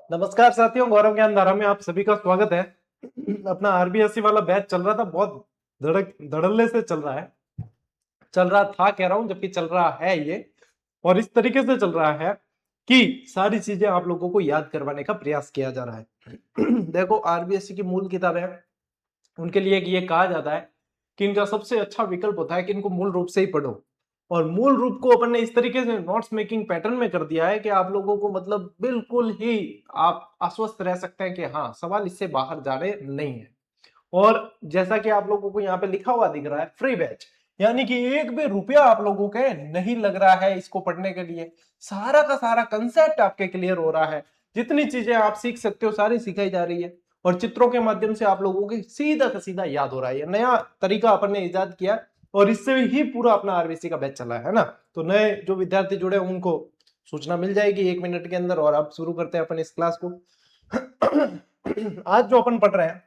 नमस्कार साथियों, गौरव ज्ञान धारा में आप सभी का स्वागत है। अपना आरबीएससी वाला बैच चल रहा था, बहुत धड़ल्ले से चल रहा था कह रहा हूं, जबकि चल रहा है ये। और इस तरीके से चल रहा है कि सारी चीजें आप लोगों को याद करवाने का प्रयास किया जा रहा है। देखो, आरबीएससी की मूल किताबें हैं, उनके लिए ये कहा जाता है कि इनका सबसे अच्छा विकल्प होता है कि इनको मूल रूप से ही पढ़ो। और मूल रूप को अपन ने इस तरीके से नोट्स मेकिंग पैटर्न में कर दिया है कि आप लोगों को मतलब बिल्कुल ही आप आश्वस्त रह सकते हैं कि हाँ, सवाल इससे बाहर जा रहे नहीं है। और जैसा कि आप लोगों को यहाँ पे लिखा हुआ दिख रहा है, फ्री बैच, यानी कि एक भी रुपया आप लोगों के नहीं लग रहा है इसको पढ़ने के लिए। सारा का सारा कंसेप्ट आपके क्लियर हो रहा है, जितनी चीजें आप सीख सकते हो सारी सिखाई जा रही है, और चित्रों के माध्यम से आप लोगों के सीधा का सीधा याद हो रहा है। नया तरीका अपन ने इजाद किया और इससे ही पूरा अपना आरबीसी का बैच चला है ना। तो नए जो विद्यार्थी जुड़े उनको सूचना मिल जाएगी 1 मिनट के अंदर। और अब शुरू करते हैं अपन इस क्लास को। आज जो अपन पढ़ रहे हैं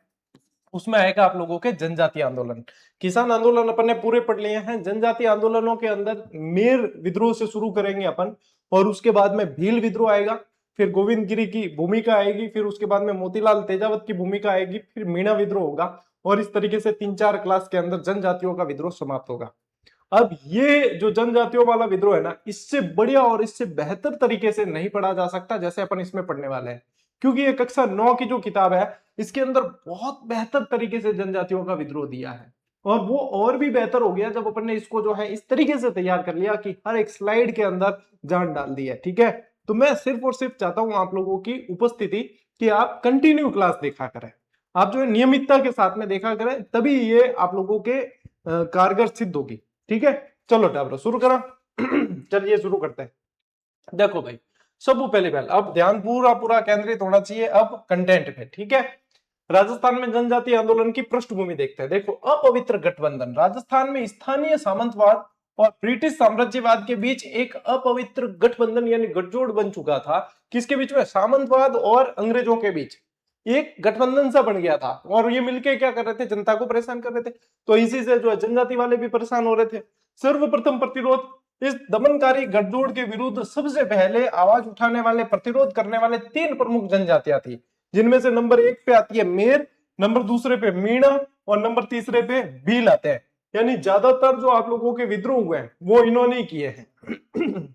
उसमें आएगा आप लोगों के जनजातीय आंदोलन। किसान आंदोलन अपन ने पूरे पढ़ लिए हैं। जनजातीय आंदोलनों के अंदर मेर विद्रोह से शुरू करेंगे अपन, और उसके बाद में भील विद्रोह आएगा, फिर गोविंद गिरी की भूमिका आएगी, फिर उसके बाद में मोतीलाल तेजावत की भूमिका आएगी, फिर मीणा विद्रोह होगा, और इस तरीके से 3-4 क्लास के अंदर जनजातियों का विद्रोह समाप्त होगा। अब ये जो जनजातियों वाला विद्रोह है ना, इससे बढ़िया और इससे बेहतर तरीके से नहीं पढ़ा जा सकता जैसे अपन इसमें पढ़ने वाले हैं, क्योंकि ये कक्षा 9 की जो किताब है इसके अंदर बहुत बेहतर तरीके से जनजातियों का विद्रोह दिया है। और वो और भी बेहतर हो गया जब अपन ने इसको जो है इस तरीके से तैयार कर लिया कि हर एक स्लाइड के अंदर जान डाल दी है। ठीक है, तो मैं सिर्फ और सिर्फ चाहता हूं आप लोगों की उपस्थिति कि आप कंटिन्यू क्लास देखा करें, आप जो है नियमितता के साथ में देखा करें, तभी ये आप लोगों के कारगर सिद्ध होगी। ठीक है, चलो टाबरो शुरू करा। चलिए शुरू करते हैं। देखो भाई, सब पहले अब ध्यान पूरा पूरा केंद्रित होना चाहिए अब कंटेंट पे। ठीक है, राजस्थान में जनजातीय आंदोलन की पृष्ठभूमि देखते हैं। देखो, अपवित्र गठबंधन, राजस्थान में स्थानीय सामंतवाद और ब्रिटिश साम्राज्यवाद के बीच एक अपवित्र गठबंधन यानी गठजोड़ बन चुका था। किसके बीच में? सामंतवाद और अंग्रेजों के बीच एक गठबंधन सा बन गया था, और ये मिलके क्या कर रहे थे? जनता को परेशान कर रहे थे। तो इसी से जो है जनजाति वाले भी परेशान हो रहे थे। सर्वप्रथम प्रतिरोध, इस दमनकारी गठजोड़ के विरुद्ध सबसे पहले आवाज उठाने वाले, प्रतिरोध करने वाले 3 प्रमुख जनजातियां थी, जिनमें से नंबर 1 पे आती है मेर, नंबर दूसरे पे मीणा, और नंबर तीसरे पे भील आते हैं। यानी ज्यादातर जो आप लोगों के विद्रोह हुए हैं वो इन्होंने ही किए हैं।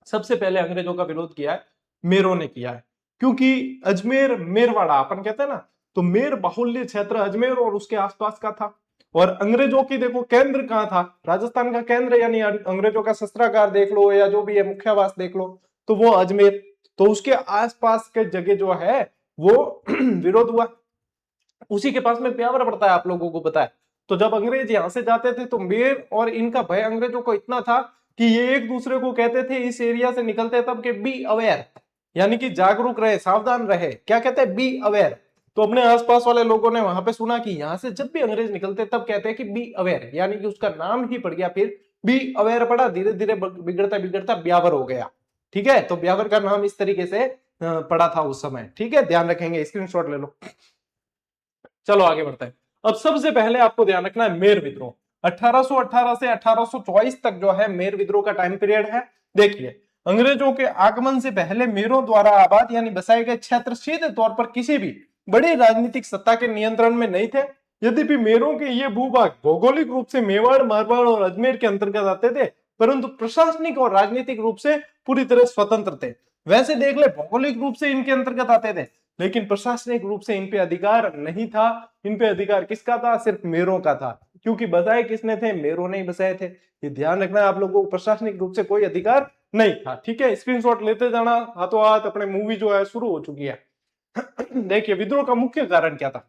सबसे पहले अंग्रेजों का विरोध किया है मेरों ने किया है, क्योंकि अजमेर मेरवाड़ा अपन कहते हैं ना, तो मेर बाहुल्य क्षेत्र अजमेर और उसके आसपास का था। और अंग्रेजों की देखो केंद्र कहां था? राजस्थान का केंद्र, यानी अंग्रेजों का शस्त्रागार देख लो या जो भी है मुख्यावास देख लो, तो वो अजमेर। तो उसके आसपास के जगह जो है वो विरोध हुआ। उसी के पास में ब्यावर पड़ता है, आप लोगों को पता है। तो जब अंग्रेज यहां से जाते थे तो मेर और इनका भय अंग्रेजों को इतना था कि ये एक दूसरे को कहते थे इस एरिया से निकलते तब के बी अवेयर, यानी कि जागरूक रहे, सावधान रहे। क्या कहते हैं? Be aware. तो अपने आसपास वाले लोगों ने वहां पे सुना कि यहां से जब भी अंग्रेज निकलते तब कहते हैं कि बी अवेयर, यानी कि उसका नाम ही पड़ गया, फिर बी अवेयर पड़ा, धीरे धीरे बिगड़ता बिगड़ता ब्यावर हो गया। ठीक है, तो ब्यावर का नाम इस तरीके से पड़ा था उस समय। ठीक है, ध्यान रखेंगे, स्क्रीनशॉट ले लो। चलो आगे बढ़ते हैं। अब सबसे पहले आपको ध्यान रखना है मेर विद्रोह। 1818 से 1824 तक जो है मेर विद्रोह का टाइम पीरियड है। देखिए, अंग्रेजों के आगमन से पहले मेरों द्वारा आबाद यानी बसाए गए क्षेत्र सीधे तौर पर किसी भी बड़ी राजनीतिक सत्ता के नियंत्रण में नहीं थे। यद्यपि मेरों के ये भूभाग भौगोलिक रूप से मेवाड़, मारवाड़ और अजमेर के अंतर्गत आते थे, परंतु प्रशासनिक और राजनीतिक रूप से पूरी तरह स्वतंत्र थे। वैसे देख ले, भौगोलिक रूप से इनके अंतर्गत आते थे, लेकिन प्रशासनिक रूप से इन पे अधिकार नहीं था। इन पे अधिकार किसका था? सिर्फ मेरों का था, क्योंकि बसाए किसने थे? मेरों ने ही बसाए थे। ये ध्यान रखना है आप लोगों को, प्रशासनिक रूप से कोई अधिकार नहीं था। ठीक है, स्क्रीनशॉट लेते जाना, हाथों हाथ अपने मूवी जो है शुरू हो चुकी है। देखिए, विद्रोह का मुख्य कारण क्या था?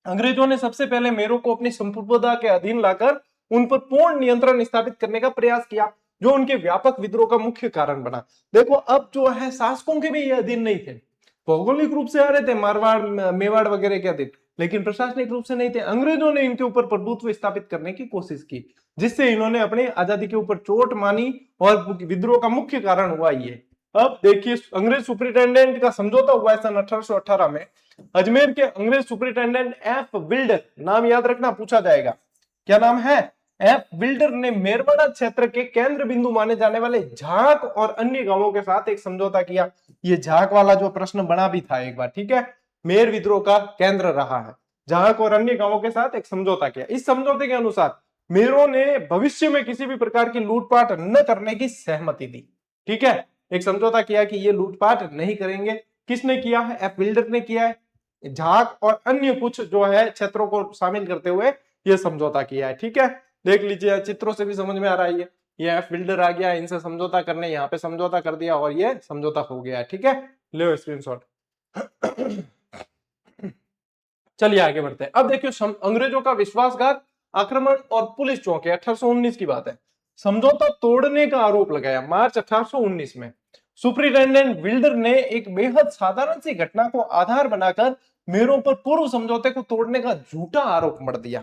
अंग्रेजों ने सबसे पहले मेरों को अपनी संप्रभुता के अधीन लाकर उन पर पूर्ण नियंत्रण स्थापित करने का प्रयास किया, जो उनके व्यापक विद्रोह का मुख्य कारण बना। देखो, अब जो है शासकों के भी ये अधीन नहीं थे। भौगोलिक रूप से आ रहे थे मारवाड़, मेवाड़ वगैरह के अधीन, लेकिन प्रशासनिक रूप से नहीं थे। अंग्रेजों ने इनके ऊपर प्रभुत्व स्थापित करने की कोशिश की, जिससे इन्होंने अपनी आजादी के ऊपर चोट मानी, और विद्रोह का मुख्य कारण हुआ ये। अब देखिए, अंग्रेज सुपरिटेंडेंट का समझौता हुआ है सन 1818 में। अजमेर के अंग्रेज सुपरिटेंडेंट एफ बिल्डर, नाम याद रखना, पूछा जाएगा। क्या नाम है? एफ बिल्डर ने मेरवाड़ा क्षेत्र के केंद्र बिंदु माने जाने वाले झाक और अन्य गांवों के साथ एक समझौता किया। ये झाक वाला जो प्रश्न बना भी था एक बार, ठीक है। मेर विद्रोह का केंद्र रहा है। झाक और अन्य गांवों के साथ एक समझौता किया। इस समझौते के अनुसार मेरों ने भविष्य में किसी भी प्रकार की लूटपाट न करने की सहमति दी, ठीक है। एक समझौता किया कि ये लूटपाट नहीं करेंगे। किसने किया है? एफ विल्डर ने किया है। झाक और अन्य कुछ जो है क्षेत्रों को शामिल करते हुए ये समझौता किया है, ठीक है। देख लीजिए, चित्रों से भी समझ में आ रहा है। ये एफ बिल्डर आ गया, इनसे समझौता करने यहाँ पे समझौता कर दिया और ये समझौता हो गया, ठीक है। ले स्क्रीनशॉट। चलिए आगे बढ़ते हैं। अब देखिए, अंग्रेजों का विश्वासघात आक्रमण और पुलिस चौके, 1819 की बात है। समझौता तोड़ने का आरोप लगाया मार्च 1819 में। सुपरिटेंडेंट विल्डर ने एक बेहद साधारण सी घटना को आधार बनाकर मेरों पर पूर्व समझौते को तोड़ने का झूठा आरोप मढ़ दिया।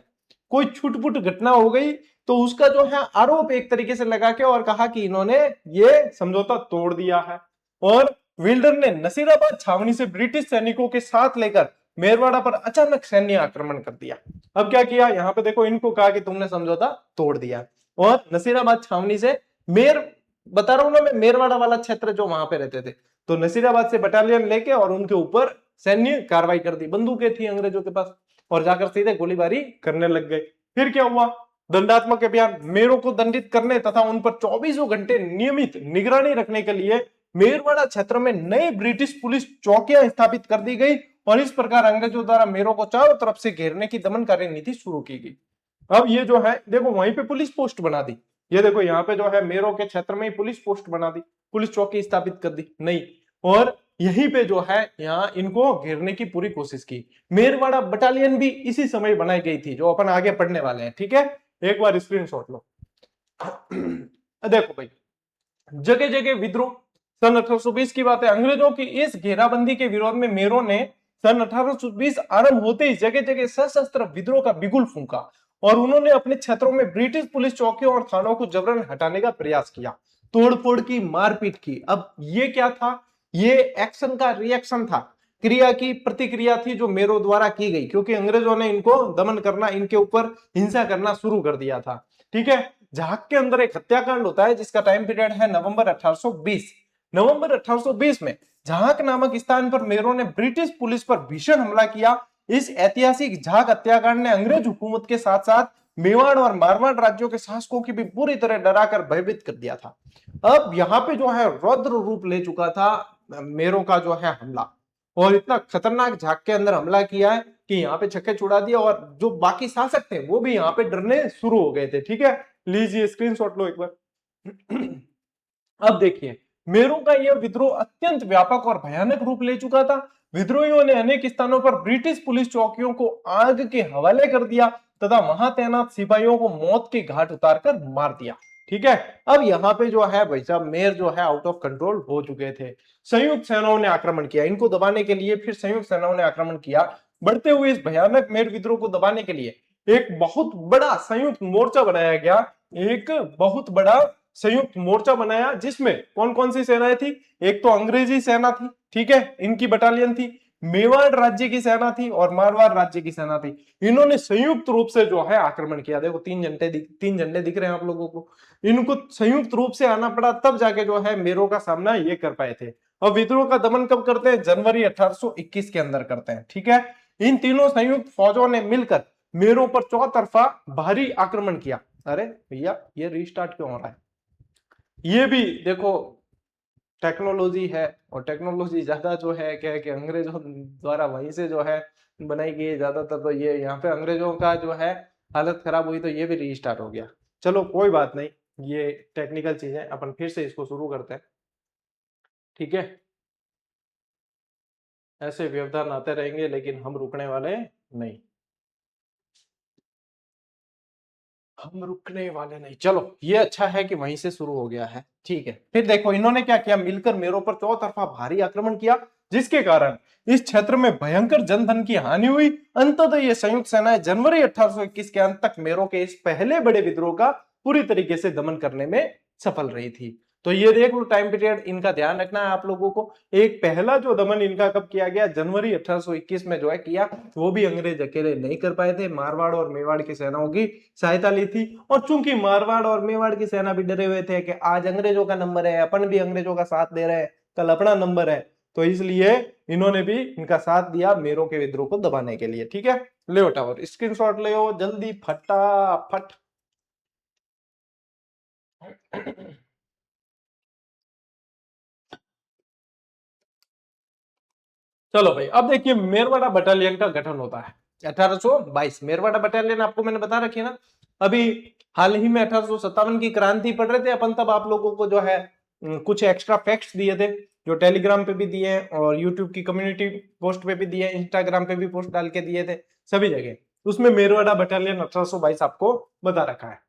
कोई छुटपुट घटना हो गई तो उसका जो है आरोप एक तरीके से लगा के और कहा कि इन्होंने ये समझौता तोड़ दिया है। और विल्डर ने नसीराबाद छावनी से ब्रिटिश सैनिकों के साथ लेकर मेरवाड़ा पर अचानक सैन्य आक्रमण कर दिया। अब क्या किया? यहाँ पे देखो, इनको कहा कि तुमने समझौता तोड़ दिया और नसीराबाद छावनी से बता रहा हूं ना मैं, मेरवाड़ा वाला क्षेत्र जो वहां पे रहते थे, तो नसीराबाद से बटालियन लेके और उनके ऊपर सैन्य कार्रवाई कर दी। बंदूकें थी अंग्रेजों के पास और जाकर सीधे गोलीबारी करने लग गए। फिर क्या हुआ? दंडात्मक अभियान। मेरों को दंडित करने तथा उन पर 24 घंटे नियमित निगरानी रखने के लिए मेरवाड़ा क्षेत्र में नई ब्रिटिश पुलिस चौकियां स्थापित कर दी गई और इस प्रकार अंग्रेजों द्वारा मेरों को चारों तरफ से घेरने की दमनकारी नीति शुरू की गई। अब ये जो है देखो, वहीं पे पुलिस पोस्ट बना दी। ये देखो, यहाँ पे जो है मेरों के क्षेत्र में ही पुलिस पोस्ट बना दी, पुलिस चौकी स्थापित कर दी नहीं, और यहीं पे जो है यहाँ इनको घेरने की पूरी कोशिश की। मेरवाड़ा बटालियन भी इसी समय बनाई गई थी, जो अपन आगे पढ़ने वाले हैं, ठीक है। एक बार स्क्रीनशॉट लो। देखो भाई, जगह जगह विद्रोह। सन 1820 की बात है। अंग्रेजों की इस घेराबंदी के विरोध में मेरों ने सन 1820 आरंभ होते ही जगह जगह सशस्त्र विद्रोह का बिगुल फूंका और उन्होंने अपने क्षेत्रों में ब्रिटिश पुलिस चौकियों और थानों को जबरन हटाने का प्रयास किया, तोड़फोड़ की, मारपीट की। अब ये क्या था? ये एक्शन का रिएक्शन था, क्रिया की प्रतिक्रिया थी जो मेरों द्वारा की गई, क्योंकि अंग्रेजों ने इनको दमन करना, इनके ऊपर हिंसा करना शुरू कर दिया था, ठीक है। झाक के अंदर एक हत्याकांड होता है जिसका टाइम पीरियड है नवंबर 1820। नवंबर 1820 में झाक नामक स्थान पर मेरों ने ब्रिटिश पुलिस पर भीषण हमला किया। इस ऐतिहासिक झाक हत्याकांड ने अंग्रेज हुकूमत के साथ साथ मेवाड़ और मारवाड़ राज्यों के शासकों की भी पूरी तरह डराकर भयभीत कर दिया था। अब यहाँ पे जो है रौद्र रूप ले चुका था मेरों का जो है हमला, और इतना खतरनाक झाक के अंदर हमला किया है कि यहाँ पे छक्के छुड़ा दिया और जो बाकी शासक थे वो भी यहाँ पे डरने शुरू हो गए थे, ठीक है। लीजिए स्क्रीनशॉट लो एक बार। अब देखिए, मेरों का यह विद्रोह अत्यंत व्यापक और भयानक रूप ले चुका था। विद्रोहियों ने अनेक स्थानों पर ब्रिटिश पुलिस चौकियों को आग के हवाले कर दिया तथा वहां तैनात सिपाहियों को मौत के घाट उतारकर मार दिया, ठीक है। अब यहाँ पे जो है भाई साहब, मेयर जो है आउट ऑफ कंट्रोल हो चुके थे। संयुक्त सेनाओं ने आक्रमण किया इनको दबाने के लिए। फिर संयुक्त सेनाओं ने आक्रमण किया। बढ़ते हुए इस भयानक मेयर विद्रोह को दबाने के लिए एक बहुत बड़ा संयुक्त मोर्चा बनाया गया। एक बहुत बड़ा संयुक्त मोर्चा बनाया जिसमें कौन कौन सी सेनाएं थी? एक तो अंग्रेजी सेना थी, ठीक है, इनकी बटालियन थी, मेवाड़ राज्य की सेना थी और मारवाड़ राज्य की सेना थी। इन्होंने संयुक्त रूप से जो है आक्रमण किया। देखो, तीन झंडे दिख रहे हैं आप लोगों को। इनको संयुक्त रूप से आना पड़ा, तब जाके जो है मेरों का सामना ये कर पाए थे। और विद्रोह का दमन कब करते हैं? जनवरी 1821 के अंदर करते हैं, ठीक है। इन तीनों संयुक्त फौजों ने मिलकर मेरों पर चौतरफा भारी आक्रमण किया। अरे भैया, ये रीस्टार्ट क्यों हो रहा है? ये भी देखो टेक्नोलॉजी है, और टेक्नोलॉजी ज्यादा जो है क्या है कि अंग्रेजों द्वारा वहीं से जो है बनाई गई है ज्यादातर। तो ये यहाँ पे अंग्रेजों का जो है हालत खराब हुई तो ये भी रीस्टार्ट हो गया। चलो कोई बात नहीं, ये टेक्निकल चीजें, अपन फिर से इसको शुरू करते हैं, ठीक है। ऐसे व्यवधान आते रहेंगे लेकिन हम रुकने वाले नहीं, हम रुकने वाले नहीं। चलो, ये अच्छा है कि वहीं से शुरू हो गया है, ठीक है। फिर देखो, इन्होंने क्या किया? मिलकर मेरों पर चौतरफा भारी आक्रमण किया जिसके कारण इस क्षेत्र में भयंकर जनधन की हानि हुई। अंततः ये संयुक्त सेनाएं जनवरी 1821 के अंत तक मेरों के इस पहले बड़े विद्रोह का पूरी तरीके से दमन करने में सफल रही थी। तो ये देख लो टाइम पीरियड, इनका ध्यान रखना है आप लोगों को। एक पहला जो दमन इनका कब किया गया? जनवरी 1821 में जो है किया। वो भी अंग्रेज अकेले नहीं कर पाए थे, मारवाड़ और मेवाड़ की सेनाओं की सहायता ली थी। और चूंकि मारवाड़ और मेवाड़ की सेना भी डरे हुए थे कि आज अंग्रेजों का नंबर है, अपन भी अंग्रेजों का साथ दे रहे हैं, कल अपना नंबर है, तो इसलिए इन्होंने भी इनका साथ दिया मेरों के विद्रोह को दबाने के लिए। ठीक है, ले टावर स्क्रीनशॉट ले जल्दी फटाफट। चलो भाई, अब देखिए मेरवाड़ा बटालियन का गठन होता है 1822। मेरवाड़ा बटालियन आपको मैंने बता रखी है ना, अभी हाल ही में 1857 की क्रांति पढ़ रहे थे अपन, तब आप लोगों को जो है कुछ एक्स्ट्रा फैक्ट्स दिए थे, जो टेलीग्राम पे भी दिए और यूट्यूब की कम्युनिटी पोस्ट पे भी दिए, इंस्टाग्राम पे भी पोस्ट डाल के दिए थे, सभी जगह उसमें मेरवाड़ा बटालियन 1822 आपको बता रखा है।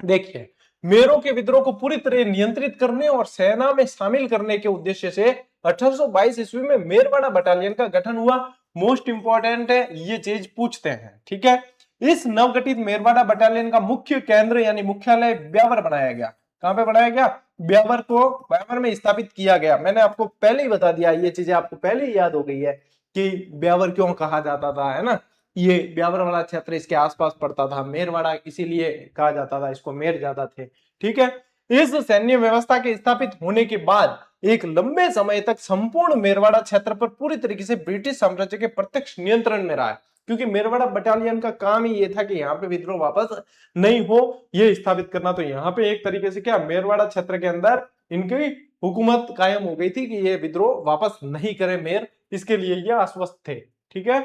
देखिए, मेरों के विद्रोह को पूरी तरह नियंत्रित करने और सेना में शामिल करने के उद्देश्य से 1822 ईस्वी में मेरवाड़ा बटालियन का गठन हुआ। मोस्ट इंपॉर्टेंट है, ये चीज पूछते हैं। ठीक है, इस नवगठित मेरवाड़ा बटालियन का मुख्य केंद्र यानी मुख्यालय ब्यावर बनाया गया। कहां पे बनाया गया? ब्यावर में स्थापित किया गया। मैंने आपको पहले ही बता दिया, ये चीजें आपको पहले ही याद हो गई है कि ब्यावर क्यों कहा जाता था, है ना। ये ब्यावर वाला क्षेत्र इसके आसपास पड़ता था, मेरवाड़ा इसीलिए कहा जाता था, इसको मेर ज्यादा थे। ठीक है, इस सैन्य व्यवस्था के स्थापित होने के बाद एक लंबे समय तक संपूर्ण मेरवाड़ा क्षेत्र पर पूरी तरीके से ब्रिटिश साम्राज्य के प्रत्यक्ष नियंत्रण में रहा है, क्योंकि मेरवाड़ा बटालियन का काम ही ये था कि यहाँ पे विद्रोह वापस नहीं हो, ये स्थापित करना। तो यहाँ पे एक तरीके से क्या, मेरवाड़ा क्षेत्र के अंदर इनकी हुकूमत कायम हो गई थी कि ये विद्रोह वापस नहीं करे मेर, इसके लिए ये आश्वस्त थे। ठीक है,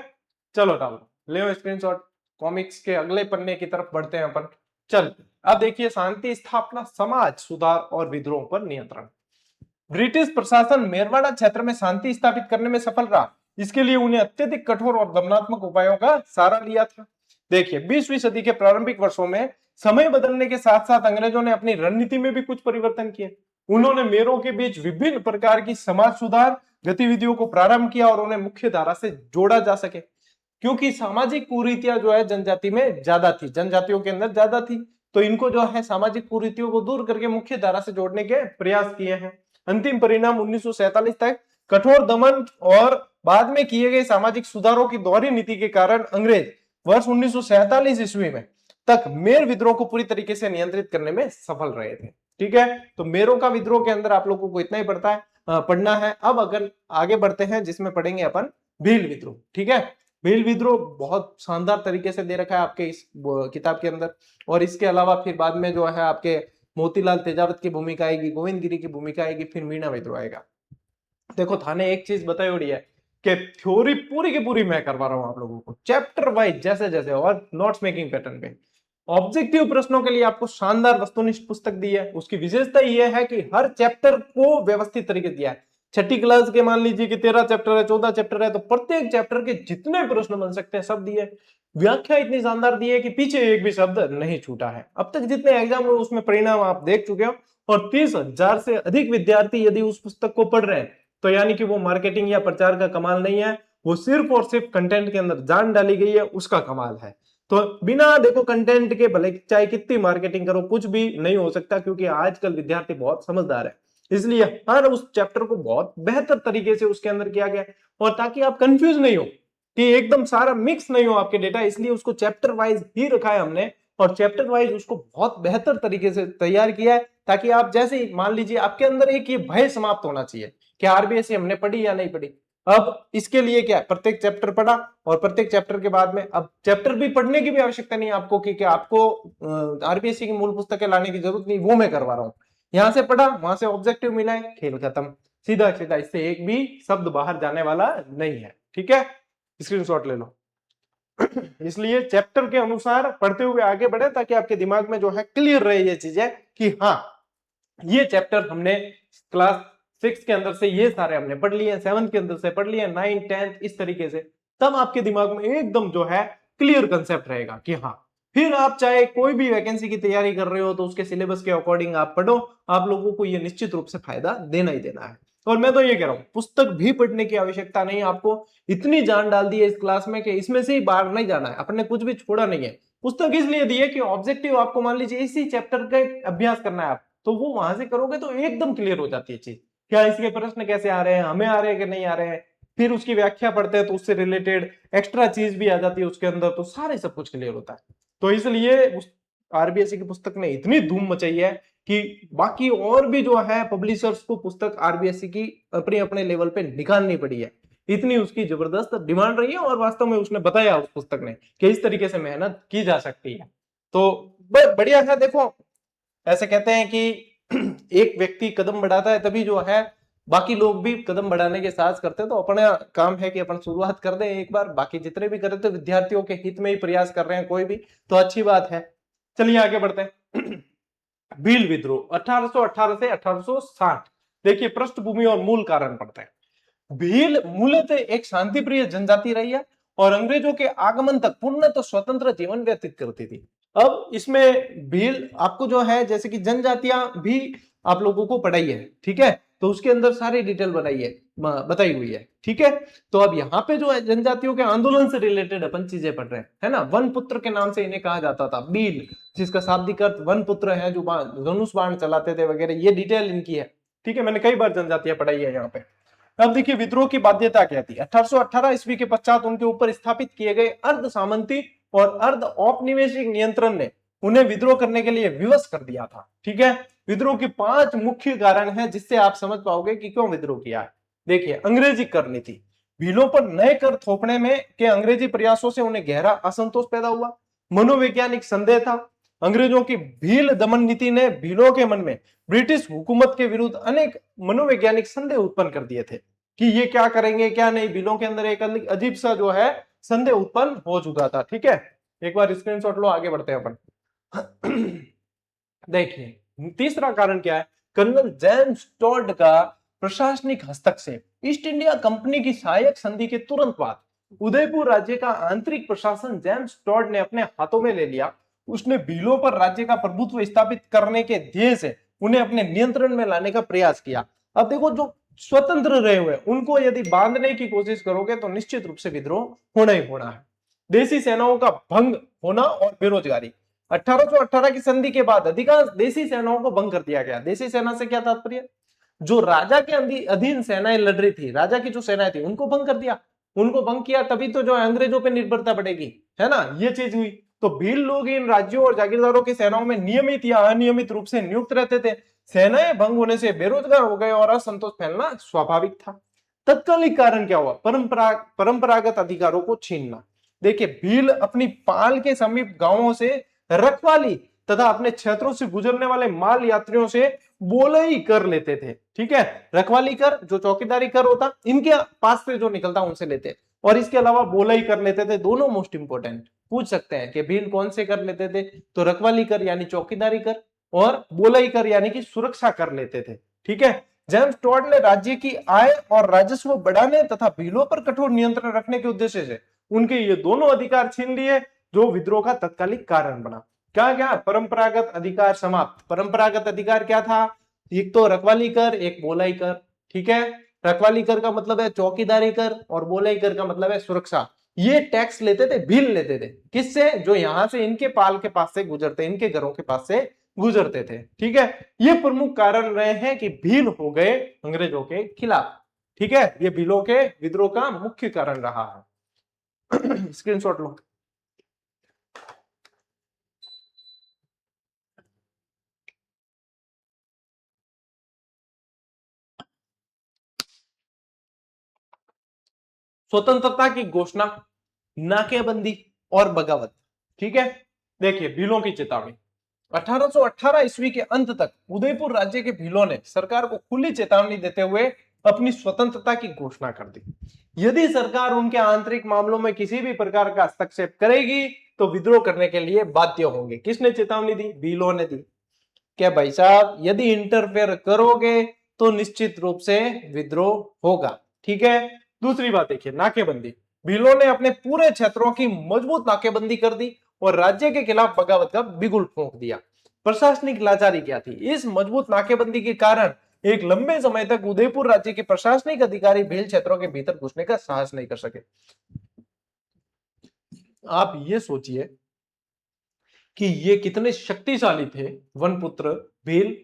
चलो डालो, ले स्क्रीनशॉट। कॉमिक्स के अगले पन्ने की तरफ बढ़ते हैं अपन। चल, अब देखिए, शांति स्थापना, समाज सुधार और विद्रोह पर नियंत्रण। ब्रिटिश प्रशासन मेरवाड़ा क्षेत्र में शांति स्थापित करने में सफल रहा। इसके लिए उन्हें अत्यधिक कठोर और दमनात्मक उपायों का सहारा लिया था। देखिए, 20वीं सदी के प्रारंभिक वर्षों में समय बदलने के साथ साथ अंग्रेजों ने अपनी रणनीति में भी कुछ परिवर्तन किए। उन्होंने मेरों के बीच विभिन्न प्रकार की समाज सुधार गतिविधियों को प्रारंभ किया और उन्हें मुख्य धारा से जोड़ा जा सके, क्योंकि सामाजिक कुरीतियां जो है जनजाति में ज्यादा थी, जनजातियों के अंदर ज्यादा थी, तो इनको जो है सामाजिक कुरीतियों को दूर करके मुख्य धारा से जोड़ने के प्रयास किए हैं। अंतिम परिणाम 1947 तक कठोर दमन और बाद में किए गए सामाजिक सुधारों की दोहरी नीति के कारण अंग्रेज वर्ष 1947 ईस्वी में तक मेर विद्रोह को पूरी तरीके से नियंत्रित करने में सफल रहे थे। ठीक है, तो मेरों का विद्रोह के अंदर आप लोगों को इतना ही पढ़ना है। अब अगर आगे बढ़ते हैं, जिसमें पढ़ेंगे अपन भील विद्रोह। ठीक है, भील विद्रोह बहुत शानदार तरीके से दे रखा है आपके इस किताब के अंदर, और इसके अलावा फिर बाद में जो है आपके मोतीलाल तेजावत की भूमिका आएगी, गोविंद गिरी की भूमिका आएगी, फिर मीणा विद्रोह आएगा। देखो, थाने एक चीज बताई हुई है कि थ्योरी पूरी की पूरी मैं करवा रहा हूं आप लोगों को, चैप्टर वाइज जैसे जैसे, और नोट्स मेकिंग पैटर्न पे। ऑब्जेक्टिव प्रश्नों के लिए आपको शानदार वस्तुनिष्ठ पुस्तक दी है। उसकी विशेषता यह है कि हर चैप्टर को व्यवस्थित तरीके से दिया है। छठी क्लास के मान लीजिए कि 13 चैप्टर है, 14 चैप्टर है, तो प्रत्येक चैप्टर के जितने प्रश्न बन सकते हैं सब दिए। व्याख्या इतनी शानदार दी है कि पीछे एक भी शब्द नहीं छूटा है। अब तक जितने एग्जाम हुए उसमें परिणाम आप देख चुके हो, और 30,000 से अधिक विद्यार्थी यदि उस पुस्तक को पढ़ रहे हैं, तो यानी कि वो मार्केटिंग या प्रचार का कमाल नहीं है, वो सिर्फ और सिर्फ कंटेंट के अंदर जान डाली गई है, उसका कमाल है। तो बिना देखो कंटेंट के भले चाहे कितनी मार्केटिंग करो, कुछ भी नहीं हो सकता, क्योंकि आजकल विद्यार्थी बहुत समझदार है। इसलिए हर उस चैप्टर को बहुत बेहतर तरीके से उसके अंदर किया गया, और ताकि आप कंफ्यूज नहीं हो, कि एकदम सारा मिक्स नहीं हो आपके डेटा, इसलिए उसको चैप्टर वाइज ही रखा है हमने, और चैप्टर वाइज उसको बहुत बेहतर तरीके से तैयार किया है, ताकि आप जैसे ही मान लीजिए आपके अंदर एक ये भय समाप्त होना चाहिए कि आरबीएससी हमने पढ़ी या नहीं पढ़ी। अब इसके लिए क्या, प्रत्येक चैप्टर पढ़ा, और प्रत्येक चैप्टर के बाद में अब चैप्टर भी पढ़ने की भी आवश्यकता नहीं है आपको, कि क्या आपको आरबीएससी की मूल पुस्तकें लाने की जरूरत नहीं, वो मैं करवा रहा हूं। यहां से पढ़ा, वहां से ऑब्जेक्टिव मिला है, खेल खत्म, सीधा सीधा, इससे एक भी शब्द बाहर जाने वाला नहीं है। ठीक है, स्क्रीनशॉट ले लो। इसलिए चैप्टर के अनुसार पढ़ते हुए आगे बढ़े, ताकि आपके दिमाग में जो है क्लियर रहे ये चीजें कि हाँ, ये चैप्टर हमने क्लास 6 के अंदर से ये सारे हमने पढ़ लिए, 7 के अंदर से पढ़ लिए, 9, 10 इस तरीके से, तब आपके दिमाग में एकदम जो है क्लियर कंसेप्ट रहेगा कि हाँ, फिर आप चाहे कोई भी वैकेंसी की तैयारी कर रहे हो तो उसके सिलेबस के अकॉर्डिंग आप पढ़ो, आप लोगों को ये निश्चित रूप से फायदा देना ही देना है। और मैं तो ये कह रहा हूं, पुस्तक भी पढ़ने की आवश्यकता नहीं, आपको इतनी जान डाल दी है इस क्लास में कि इसमें से ही बाहर नहीं जाना है, अपने कुछ भी छोड़ा नहीं है। पुस्तक इसलिए दी है कि ऑब्जेक्टिव आपको मान लीजिए इसी चैप्टर का अभ्यास करना है आप, तो वो वहां से करोगे तो एकदम क्लियर हो जाती है चीज, क्या इसके प्रश्न कैसे आ रहे हैं, हमें आ रहे हैं कि नहीं आ रहे हैं, फिर उसकी व्याख्या पढ़ते हैं तो उससे रिलेटेड एक्स्ट्रा चीज भी आ जाती है उसके अंदर, तो सारे सब कुछ क्लियर होता है। तो इसलिए उस आरबीएससी की पुस्तक ने इतनी धूम मचाई है कि बाकी और भी जो है पब्लिशर्स को पुस्तक आरबीएससी की अपने अपने लेवल पे निकालनी पड़ी है, इतनी उसकी जबरदस्त डिमांड रही है। और वास्तव में उसने बताया उस पुस्तक ने कि इस तरीके से मेहनत की जा सकती है। तो बढ़िया है। देखो, ऐसे कहते हैं कि एक व्यक्ति कदम बढ़ाता है तभी जो है बाकी लोग भी कदम बढ़ाने के साथ करते हैं। तो अपना काम है कि अपन शुरुआत कर दें एक बार, बाकी जितने भी कर रहे थे विद्यार्थियों के हित में ही प्रयास कर रहे हैं कोई भी, तो अच्छी बात है। चलिए आगे बढ़ते हैं। भील विद्रोह 1818 से 1860। देखिए पृष्ठभूमि और मूल कारण पड़ते हैं। भील मूलतः एक शांतिप्रिय जनजाति रही है और अंग्रेजों के आगमन तक पूर्णतः स्वतंत्र जीवन व्यतीत करती थी। अब इसमें भील आपको जो है जैसे कि जनजातियां भी आप लोगों को पढ़ाई है, ठीक है, तो उसके अंदर सारी डिटेल बताई हुई है, ठीक है। तो अब यहाँ पे जो है जनजातियों के आंदोलन से रिलेटेड अपन चीजें पढ़ रहे हैं, है ना। वन पुत्र के नाम से इन्हें कहा जाता था, भील, जिसका शाब्दिक अर्थ वन पुत्र है, जो धनुष बाण चलाते थे वगैरह, ये डिटेल इनकी है, ठीक है। मैंने कई बार जनजातियां पढ़ाई है यहाँ पे। अब देखिए विद्रोह की बाध्यता क्या थी। 1818 ईस्वी के पश्चात उनके ऊपर स्थापित किए गए अर्ध सामंती और अर्ध औपनिवेशिक नियंत्रण ने उन्हें विद्रोह करने के लिए विवश कर दिया था, ठीक है। विद्रोह के 5 मुख्य कारण हैं जिससे आप समझ पाओगे कि क्यों विद्रोह किया है। देखिए, अंग्रेजी कर नीति, भीलों पर नए कर थोपने में के अंग्रेजी प्रयासों से उन्हें गहरा असंतोष पैदा हुआ। मनोवैज्ञानिक संदेह था। अंग्रेजों की भील दमन नीति ने भीलों के मन में ब्रिटिश हुकूमत के विरुद्ध अनेक मनोवैज्ञानिक संदेह उत्पन्न कर दिए थे कि ये क्या करेंगे क्या नहीं। भीलों के अंदर एक अजीब सा जो है संदेह उत्पन्न हो चुका था, ठीक है। एक बार स्क्रीनशॉट लो, आगे बढ़ते हैं अपन। देखिए तीसरा कारण क्या है। कर्नल जेम्स टॉड का प्रशासनिक हस्तक्षेप। ईस्ट इंडिया कंपनी की सहायक संधि के तुरंत बाद उदयपुर राज्य का आंतरिक प्रशासन जेम्स टॉड ने अपने हाथों में ले लिया। उसने भीलों पर राज्य का प्रभुत्व स्थापित करने के ध्येय से उन्हें अपने नियंत्रण में लाने का प्रयास किया। अब देखो, जो स्वतंत्र रहे हुए उनको यदि बांधने की कोशिश करोगे तो निश्चित रूप से विद्रोह होना ही होना है। देसी सेनाओं का भंग होना और बेरोजगारी। 1818 की संधि के बाद अधिकांश देसी सेनाओं को भंग कर दिया गया। देसी सेना से क्या तात्पर्य, जो राजा के अधीन सेनाएं लड़ रही थी, राजा की जो सेनाएं थी उनको भंग कर दिया। उनको भंग किया तभी तो जो अंग्रेजों पर निर्भरता बढ़ेगी, है ना, ये चीज हुई। तो भील लोग इन राज्यों और जागीरदारों की सेनाओं में नियमित या अनियमित रूप से नियुक्त रहते थे। सेनाएं भंग होने से बेरोजगार हो गए और असंतोष फैलना स्वाभाविक था। तत्कालिक कारण क्या हुआ, परंपरागत अधिकारों को छीनना। देखिए, भील अपनी पाल के समीप गांवों से रखवाली तथा अपने क्षेत्रों से गुजरने वाले माल यात्रियों से बोलई कर लेते थे, ठीक है। रखवाली कर, जो चौकीदारी कर होता, इनके पास से जो निकलता उनसे लेते, और इसके अलावा बोलई कर लेते थे। दोनों मोस्ट इंपोर्टेंट पूछ सकते हैं कि भील कौन से कर लेते थे, तो रखवाली कर यानी चौकीदारी कर, और बोलई कर यानी कि सुरक्षा कर लेते थे, ठीक है। जेम्स टॉड ने राज्य की आय और राजस्व बढ़ाने तथा भीलों पर कठोर नियंत्रण रखने के उद्देश्य से उनके ये दोनों अधिकार छीन लिए, जो विद्रोह का तत्कालिक कारण बना। क्या क्या, परंपरागत अधिकार समाप्त। परंपरागत अधिकार क्या था, एक तो रखवाली कर, एक बोलाई कर, ठीक है। रखवाली कर का मतलब है चौकीदारी कर, और बोलाई कर का मतलब है सुरक्षा। ये टैक्स लेते थे, भील लेते थे, किससे, जो यहां से इनके पाल के पास से गुजरते, इनके घरों के पास से गुजरते थे, ठीक है। ये प्रमुख कारण रहे हैं कि भील हो गए अंग्रेजों के खिलाफ, ठीक है। ये भीलों के विद्रोह का मुख्य कारण रहा है। स्क्रीनशॉट लो। स्वतंत्रता की घोषणा, नाकेबंदी और बगावत, ठीक है। देखिए भीलों की चेतावनी। 1818 ईस्वी के अंत तक उदयपुर राज्य के भीलों ने सरकार को खुली चेतावनी देते हुए अपनी स्वतंत्रता की घोषणा कर दी। यदि सरकार उनके आंतरिक मामलों में किसी भी प्रकार का हस्तक्षेप करेगी तो विद्रोह करने के लिए बाध्य होंगे। किसने चेतावनी दी, भीलों ने दी। क्या भाई साहब, यदि इंटरफेयर करोगे तो निश्चित रूप से विद्रोह होगा, ठीक है। दूसरी बात देखिए, नाकेबंदी। भीलों ने अपने पूरे क्षेत्रों की मजबूत नाकेबंदी कर दी और राज्य के खिलाफ बगावत का बिगुल फूंक दिया। प्रशासनिक लाचारी क्या थी, इस मजबूत नाकेबंदी के कारण एक लंबे समय तक उदयपुर राज्य के प्रशासनिक अधिकारी भील क्षेत्रों के भीतर घुसने का साहस नहीं कर सके। आप ये सोचिए कि ये कितने शक्तिशाली थे वनपुत्र भील,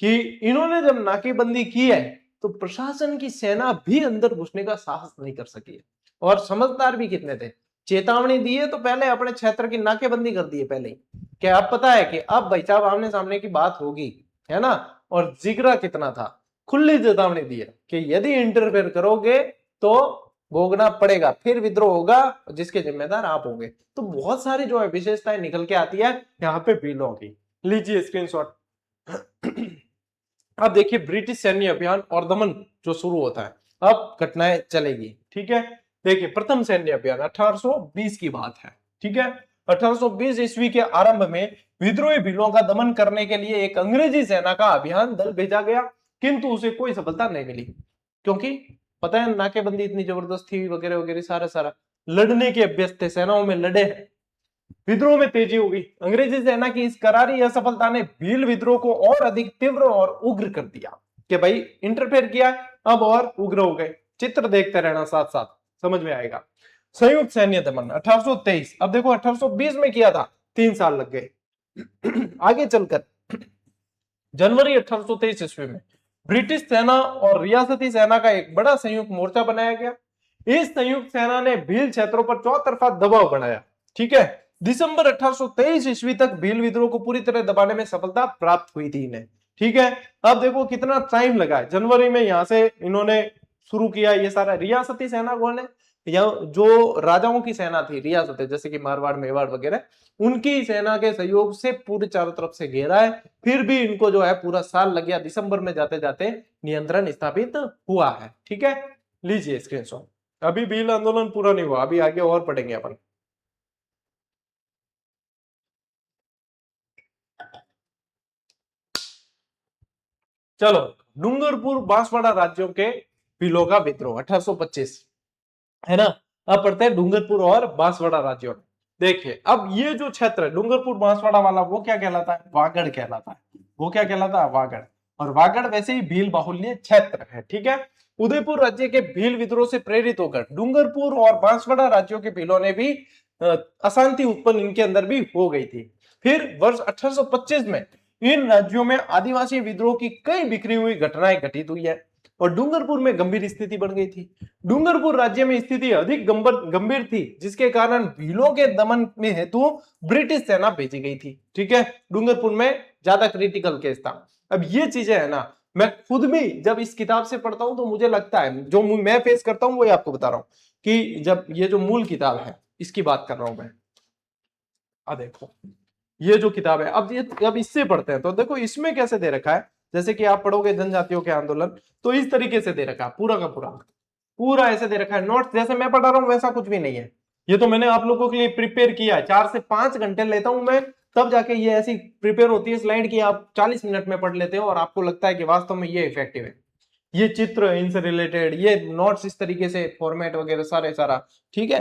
कि इन्होंने जब नाकेबंदी की है तो प्रशासन की सेना भी अंदर घुसने का साहस नहीं कर सकी है। और समझदार भी कितने थे, चेतावनी दी है तो पहले अपने क्षेत्र की नाकेबंदी कर दी है पहले ही। क्या आप पता है कि अब भाई साहब आमने सामने की बात होगी है ना, और जिगरा कितना था, खुली चेतावनी दी है कि यदि इंटरफेयर करोगे तो भोगना पड़ेगा, फिर विद्रोह होगा जिसके जिम्मेदार आप होंगे। तो बहुत सारी जो है विशेषताएं निकल के आती है यहाँ पे भीलों की। लीजिए स्क्रीनशॉट। अब देखिए ब्रिटिश सैन्य अभियान और दमन जो शुरू होता है, अब घटनाएं चलेगी, ठीक है। देखिए प्रथम सैन्य अभियान 1820 की बात है, ठीक है। 1820 ईस्वी के आरंभ में विद्रोही भीलों का दमन करने के लिए एक अंग्रेजी सेना का अभियान दल भेजा गया, किंतु उसे कोई सफलता नहीं मिली, क्योंकि पता है नाकेबंदी इतनी जबरदस्त थी वगैरह वगैरह, सारा सारा लड़ने के अभ्यस्त थे, सेनाओं में लड़े हैं। विद्रोह में तेजी होगी। अंग्रेजी सेना की इस करारी असफलता ने भील विद्रोह को और अधिक तीव्र और उग्र कर दिया कि भाई इंटरफेयर किया, अब और उग्र हो गए। चित्र देखते रहना साथ साथ, समझ में आएगा। संयुक्त सैन्य दमन 1823, अब देखो 1820 में किया था, 3 साल लग गए। आगे चलकर जनवरी 1823 ईस्वी में ब्रिटिश सेना और रियासती सेना का एक बड़ा संयुक्त मोर्चा बनाया गया। इस संयुक्त सेना ने भील क्षेत्रों पर चौतरफा दबाव बनाया, ठीक है। दिसंबर 1823 ईस्वी तक भील विद्रोह को पूरी तरह दबाने में सफलता प्राप्त हुई थी इन्हें, ठीक है। अब देखो कितना टाइम लगा है, जनवरी में यहां से इन्होंने शुरू किया ये सारा। रियासती सेना कौन है, या जो राजाओं की सेना थी रियासत, जैसे कि मारवाड़ मेवाड़ वगैरह, उनकी सेना के सहयोग से पूरी चारों तरफ से घेरा है। फिर भी इनको जो है पूरा साल लग गया, दिसंबर में जाते जाते नियंत्रण स्थापित हुआ है, ठीक है। लीजिए स्क्रीनशॉट। अभी भील आंदोलन पूरा नहीं हुआ, अभी आगे और पढ़ेंगे अपन। चलो, डूंगरपुर बांसवाड़ा राज्यों के भीलों का विद्रोह 1825, है ना। अब पढ़ते हैं डूंगरपुर और बांसवाड़ा राज्यों में। देखिए अब ये जो क्षेत्र है डूंगरपुर बांसवाड़ा वाला, वो क्या कहलाता है, वागड़ कहलाता है। वो क्या कहलाता है, वागड़। और वागड़ वैसे ही भील बाहुल्य क्षेत्र है, ठीक है। उदयपुर राज्य के भील विद्रोह से प्रेरित होकर डूंगरपुर और बांसवाड़ा राज्यों के भीलों ने भी अशांति उत्पन्न इनके अंदर भी हो गई थी। फिर वर्ष 1825 में इन राज्यों में आदिवासी विद्रोह की कई बिखरी हुई घटनाएं घटित हुई है और डूंगरपुर में गंभीर स्थिति बन गई थी। डूंगरपुर राज्य में स्थिति अधिक गंभीर थी, जिसके कारण भीलों के दमन में हेतु ब्रिटिश सेना भेजी गई थी, ठीक है। डूंगरपुर में ज्यादा क्रिटिकल केस था। अब ये चीजें है ना, मैं खुद भी जब इस किताब से पढ़ता हूं तो मुझे लगता है, जो मैं फेस करता हूं वो आपको बता रहा हूं, कि जब ये जो मूल किताब है इसकी बात कर रहा हूं मैं। देखो ये जो किताब है, अब इससे पढ़ते हैं तो देखो इसमें कैसे दे रखा है। जैसे कि आप पढ़ोगे जनजातियों के आंदोलन, तो इस तरीके से दे रखा है, पूरा का पूरा पूरा ऐसे दे रखा है। नोट्स जैसे मैं पढ़ा रहा हूं वैसा कुछ भी नहीं है। ये तो मैंने आप लोगों के लिए प्रिपेयर किया है, 4 से 5 घंटे लेता हूं मैं, तब जाके ये ऐसी प्रिपेयर होती है स्लाइड की आप 40 मिनट में पढ़ लेते हो और आपको लगता है कि वास्तव में ये इफेक्टिव है। ये चित्र इनसे रिलेटेड, ये नोट्स इस तरीके से फॉर्मेट वगैरह सारे सारा, ठीक है।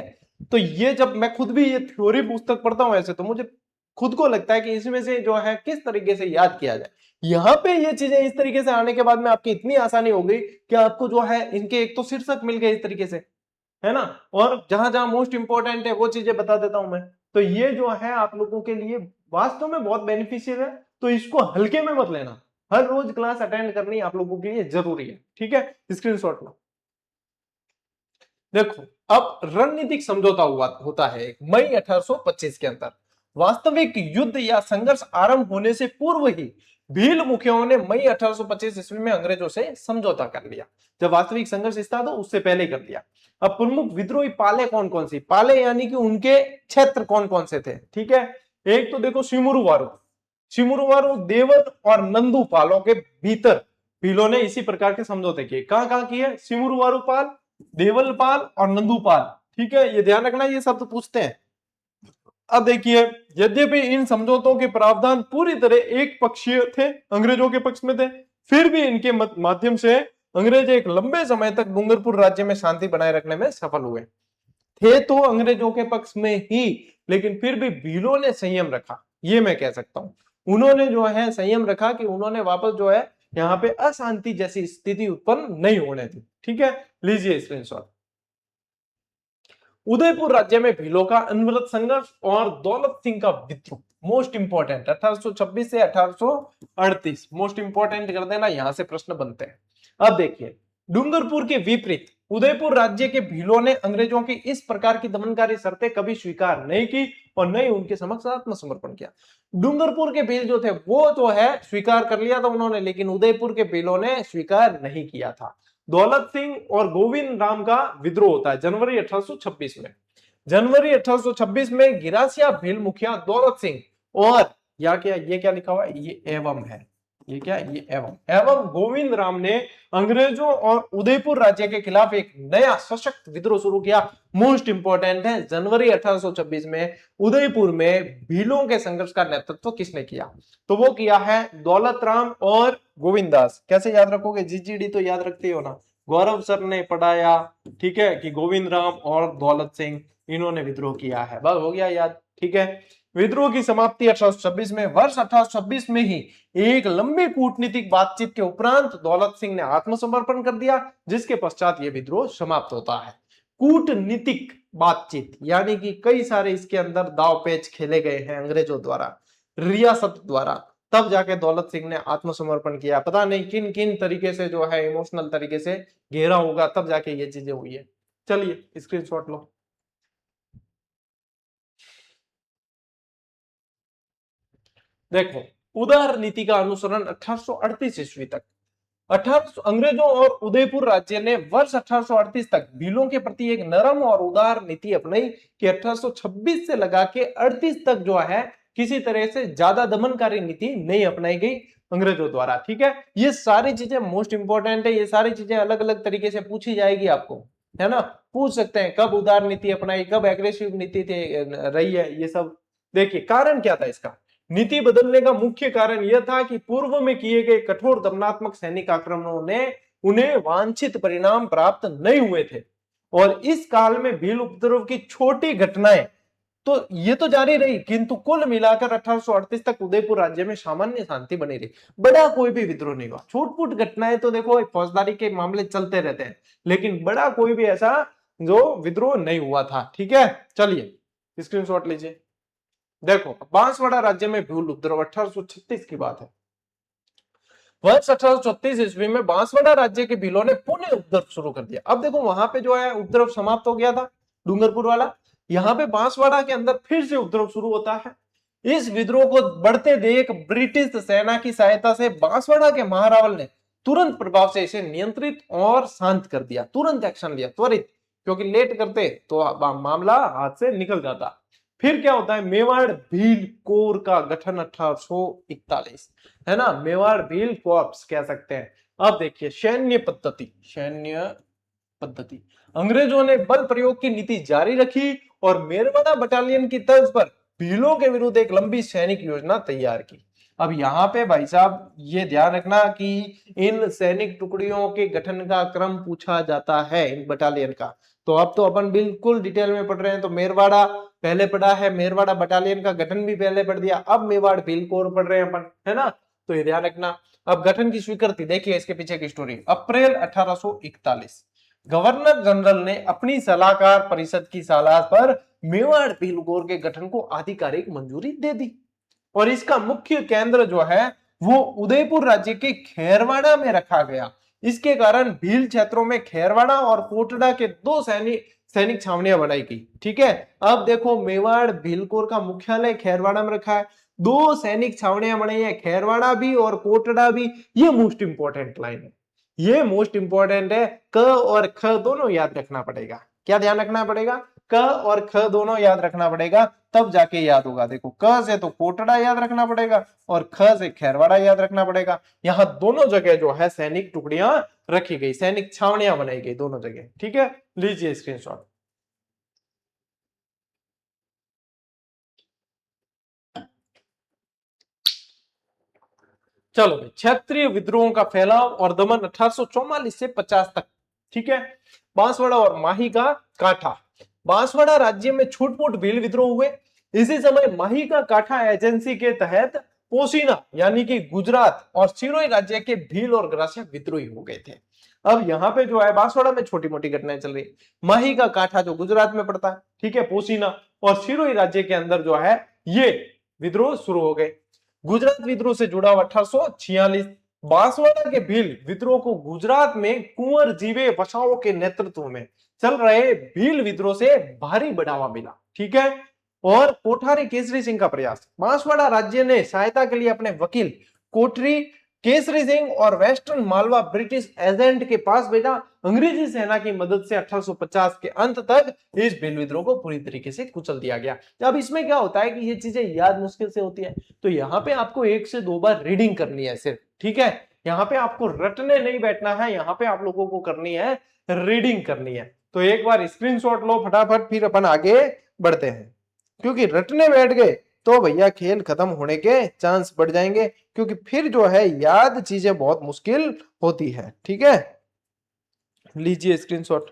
तो ये जब मैं खुद भी ये थ्योरी पुस्तक पढ़ता हूं ऐसे, तो मुझे खुद को लगता है कि इसमें से जो है किस तरीके से याद किया जाए। यहाँ पे ये चीजें इस तरीके से आने के बाद में आपकी इतनी आसानी हो गई कि आपको जो है इनके एक तो शीर्षक मिल गए इस तरीके से, है ना, और जहां जहां मोस्ट इंपॉर्टेंट है वो चीजें बता देता हूं मैं। तो ये जो है आप लोगों के लिए वास्तव में बहुत बेनिफिशियल है, तो इसको हल्के में मत लेना। हर रोज क्लास अटेंड करनी आप लोगों के लिए जरूरी है, ठीक है। स्क्रीनशॉट लो। देखो अब रणनीतिक समझौता हुआ होता है मई 1825 के अंदर। वास्तविक युद्ध या संघर्ष आरंभ होने से पूर्व ही भील मुखियाओं ने मई 1825 ईस्वी में अंग्रेजों से समझौता कर लिया। जब वास्तविक संघर्ष स्टार्ट हो उससे पहले कर दिया। अब प्रमुख विद्रोही पाले कौन कौन सी, पाले यानी कि उनके क्षेत्र कौन कौन से थे, ठीक है। एक तो देखो सिमुरुवारू, सिमुरुवारू देवन और नंदू पालों के भीतर भीलों ने इसी प्रकार के समझौते किए। कहां कहां किए, सिमुरुवारू पाल, देवलपाल और नंदूपाल, ठीक है। ये ध्यान रखना, ये शब्द पूछते हैं। अब देखिए यद्यपि इन समझौतों के प्रावधान पूरी तरह एक पक्षीय थे, अंग्रेजों के पक्ष में थे, फिर भी इनके माध्यम से अंग्रेज एक लंबे समय तक डूंगरपुर राज्य में शांति बनाए रखने में सफल हुए। थे तो अंग्रेजों के पक्ष में ही, लेकिन फिर भी भीलों ने संयम रखा, ये मैं कह सकता हूं। उन्होंने जो है संयम रखा कि उन्होंने वापस जो है यहाँ पे अशांति जैसी स्थिति उत्पन्न नहीं होने दी, ठीक है। लीजिए स्क्रीनशॉट। उदयपुर राज्य में भीलों का अनवरत संघर्ष और दौलत सिंह का विद्रोह, मोस्ट इंपॉर्टेंट 1826 से 1838, मोस्ट इंपॉर्टेंट कर देना, यहां से प्रश्न बनते हैं। अब देखिए डूंगरपुर के विपरीत उदयपुर राज्य के भीलों ने अंग्रेजों की इस प्रकार की दमनकारी शर्तें कभी स्वीकार नहीं की और न ही उनके समक्ष आत्मसमर्पण किया। डूंगरपुर के भील जो थे वो जो है स्वीकार कर लिया था उन्होंने, लेकिन उदयपुर के भीलों ने स्वीकार नहीं किया था। दौलत सिंह और गोविंद राम का विद्रोह होता है जनवरी 1826 में। जनवरी 1826 में गिरासिया भील मुखिया दौलत सिंह और या क्या ये क्या लिखा हुआ है, ये एवं है, ये क्या, ये एवं गोविंद राम ने अंग्रेजों और उदयपुर राज्य के खिलाफ एक नया सशक्त विद्रोह शुरू किया। मोस्ट इंपोर्टेंट है, जनवरी 1826 में उदयपुर में भीलों के संघर्ष का नेतृत्व किसने किया? तो वो किया है दौलत राम और गोविंद दास। कैसे याद रखोगे? जीजीडी तो याद रखते हो ना, गौरव सर ने पढ़ाया, ठीक है, कि गोविंद राम और दौलत सिंह इन्होंने विद्रोह किया है, बस हो गया याद, ठीक है। विद्रोह की समाप्ति 1826 में, वर्ष 1826 में ही एक लंबी कूटनीतिक बातचीत के उपरांत दौलत सिंह ने आत्मसमर्पण कर दिया, जिसके पश्चात यह विद्रोह समाप्त होता है। कूटनीतिक बातचीत यानी कि कई सारे इसके अंदर दाव पेच खेले गए हैं अंग्रेजों द्वारा, रियासत द्वारा, तब जाके दौलत सिंह ने आत्मसमर्पण किया। पता नहीं किन किन तरीके से जो है इमोशनल तरीके से घेरा होगा, तब जाके ये चीजें हुई है। चलिए स्क्रीनशॉट लो। देखो, उदार नीति का अनुसरण 1838 ईस्वी तक, 18 अंग्रेजों और उदयपुर राज्य ने वर्ष 1838 तक भीलों के प्रति एक नरम और उदार नीति अपनाई कि 1826 से लगा के 38 तक जो है किसी तरह से ज्यादा दमनकारी नीति नहीं अपनाई गई अंग्रेजों द्वारा, ठीक है। ये सारी चीजें मोस्ट इंपॉर्टेंट है, ये सारी चीजें अलग अलग तरीके से पूछी जाएगी आपको, है ना, पूछ सकते हैं कब उदार नीति अपनाई, कब एग्रेसिव नीति रही है, ये सब। देखिए कारण क्या था इसका, नीति बदलने का मुख्य कारण यह था कि पूर्व में किए गए कठोर दमनात्मक सैनिक आक्रमणों ने उन्हें वांछित परिणाम प्राप्त नहीं हुए थे और इस काल में भील उपद्रव की छोटी घटनाएं तो ये तो जारी रही, किंतु कुल मिलाकर 1838 तक उदयपुर राज्य में सामान्य शांति बनी रही। बड़ा कोई भी विद्रोह नहीं हुआ, छोट-फूट घटनाएं तो देखो फौजदारी के मामले चलते रहते हैं, लेकिन बड़ा कोई भी ऐसा जो विद्रोह नहीं हुआ था, ठीक है। चलिए स्क्रीनशॉट लीजिए। देखो बांसवाड़ा राज्य में भील उपद्रव 1836 की बात है। वर्ष 1836 ईस्वी में बांसवाड़ा राज्य के भीलों ने पुनः उपद्रव शुरू कर दिया। अब देखो वहां पे जो है उपद्रव समाप्त हो गया था डूंगरपुर वाला, यहाँ पे बांसवाड़ा के अंदर फिर से उपद्रव शुरू होता है। इस विद्रोह को बढ़ते देख ब्रिटिश सेना की सहायता से बांसवाड़ा के महारावल ने तुरंत प्रभाव से इसे नियंत्रित और शांत कर दिया, तुरंत एक्शन लिया, त्वरित, क्योंकि लेट करते तो मामला हाथ से निकल जाता। फिर क्या होता है, मेवाड़ भील कोर का गठन 1841, है ना, मेवाड़ भील कोर्प्स कह सकते हैं। अब देखिए सैन्य पद्धति अंग्रेजों ने बल प्रयोग की नीति जारी रखी और मेरवाड़ा बटालियन की तर्ज पर भीलों के विरुद्ध एक लंबी सैनिक योजना तैयार की। अब यहाँ पे भाई साहब ये ध्यान रखना कि इन सैनिक टुकड़ियों के गठन का क्रम पूछा जाता है, इन बटालियन का। तो अब तो अपन बिल्कुल डिटेल में पढ़ रहे हैं, तो मेरवाड़ा पहले पढ़ा है, मेरवाड़ा बटालियन का गठन भी पहले पढ़ दिया, अब मेवाड़ भील कोर पढ़ रहे हैं अपन, है ना, तो ये ध्यान रखना। अब गठन की स्वीकृति देखिए, इसके पीछे की स्टोरी। अप्रैल 1841 गवर्नर जनरल ने अपनी सलाहकार परिषद की सलाह पर मेवाड़ भील कोर के गठन को आधिकारिक मंजूरी दे दी और इसका मुख्य केंद्र जो है वो उदयपुर राज्य के खेरवाड़ा में रखा गया। इसके कारण भील क्षेत्रों में खेरवाड़ा और कोटड़ा के दो सैनिक छावनियां बनाई गई, ठीक है। अब देखो मेवाड़ भीलकोर का मुख्यालय खेरवाड़ा में रखा है, दो सैनिक छावनियां बनाई है, खेरवाड़ा भी और कोटड़ा भी। ये मोस्ट इंपॉर्टेंट लाइन है, ये मोस्ट इंपॉर्टेंट है। क और ख दोनों याद रखना पड़ेगा। क्या ध्यान रखना पड़ेगा? क और ख दोनों याद रखना पड़ेगा, तब जाके याद होगा। देखो क से तो कोटड़ा याद रखना पड़ेगा और ख से खेरवाड़ा याद रखना पड़ेगा। यहाँ दोनों जगह जो है सैनिक टुकड़ियां रखी गई, सैनिक छावनियां बनाई गई दोनों जगह, ठीक है। लीजिए स्क्रीनशॉट। चलो भाई, क्षत्रिय विद्रोहों का फैलाव और दमन 1844 से 50 तक, ठीक है। बांसवाड़ा और माही का काठा। बांसवाड़ा राज्य में छूट-फूट भील विद्रोह हुए। इसी समय माही का काठा एजेंसी के तहत पोसीना यानी कि गुजरात और सिरोही राज्य के भील और ग्रासिया विद्रोही हो गए थे। अब यहाँ पे जो है बांसवाड़ा में छोटी मोटी घटनाएं चल रही। माही का काठा जो गुजरात में पड़ता है, ठीक है, पोसीना और सिरोही राज्य के अंदर जो है ये विद्रोह शुरू हो गए। गुजरात विद्रोह से जुड़ा 1846, बांसवाड़ा के भील विद्रोह को गुजरात में कुंवर जीवे वसाओं के नेतृत्व में चल रहे भील विद्रोह से भारी बढ़ावा मिला। ठीक है। और कोठारी केसरी सिंह का प्रयास, बांसवाड़ा राज्य ने सहायता के लिए अपने वकील कोठरी केसरी सिंह और वेस्टर्न मालवा ब्रिटिश एजेंट के पास भेजा। अंग्रेजी सेना की मदद से 1850 के अंत तक इस भील विद्रोह को पूरी तरीके से कुचल दिया गया। अब इसमें क्या होता है कि ये चीजें याद मुश्किल से होती है, तो यहाँ पे आपको 1 से 2 बार रीडिंग करनी है सिर्फ। ठीक है, यहाँ पे आपको रटने नहीं बैठना है, यहाँ पे आप लोगों को करनी है रीडिंग करनी है। तो एक बार स्क्रीनशॉट लो फटाफट, फिर अपन आगे बढ़ते हैं, क्योंकि रटने बैठ गए तो भैया खेल खत्म होने के चांस बढ़ जाएंगे, क्योंकि फिर जो है याद चीजें बहुत मुश्किल होती है। ठीक है, लीजिए स्क्रीनशॉट।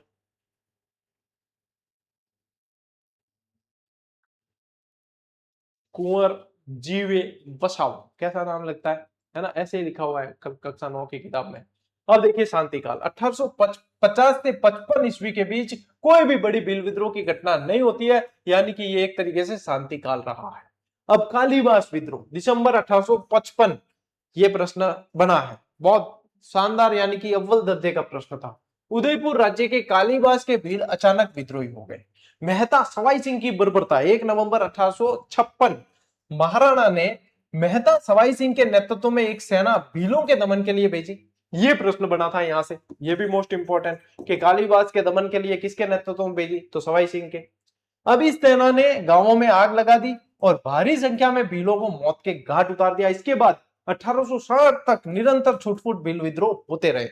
कुंवर जीवे बसाओ, कैसा नाम लगता है ना, ऐसे ही लिखा हुआ है कक्षा 9 की किताब में। अब देखिए शांतिकाल 1850 से 55 ईस्वी के बीच कोई भी बड़ी भील विद्रोह की घटना नहीं होती है, यानी कि ये एक तरीके से शांतिकाल रहा है। अब कालीबास विद्रोह दिसंबर 1855, ये प्रश्न बना है, बहुत शानदार यानी कि अव्वल दर्जे का प्रश्न था। उदयपुर राज्य के कालीबास के भील अचानक विद्रोही हो गए। मेहता सवाई सिंह की बर्बरता, 1 नवंबर 1856 महाराणा ने मेहता सवाई सिंह के नेतृत्व में एक सेना भीलों के दमन के लिए भेजी। ये प्रश्न बना था यहां से, ये भी मोस्ट इंपोर्टेंट, कि कालीबास के दमन के लिए किसके नेतृत्व में भेजी, तो सवाई सिंह के। अब इस सेना ने गांवों में आग लगा दी और भारी संख्या में भीलों को मौत के घाट उतार दिया। इसके बाद 1860 तक निरंतर छुटपुट भील विद्रोह होते रहे।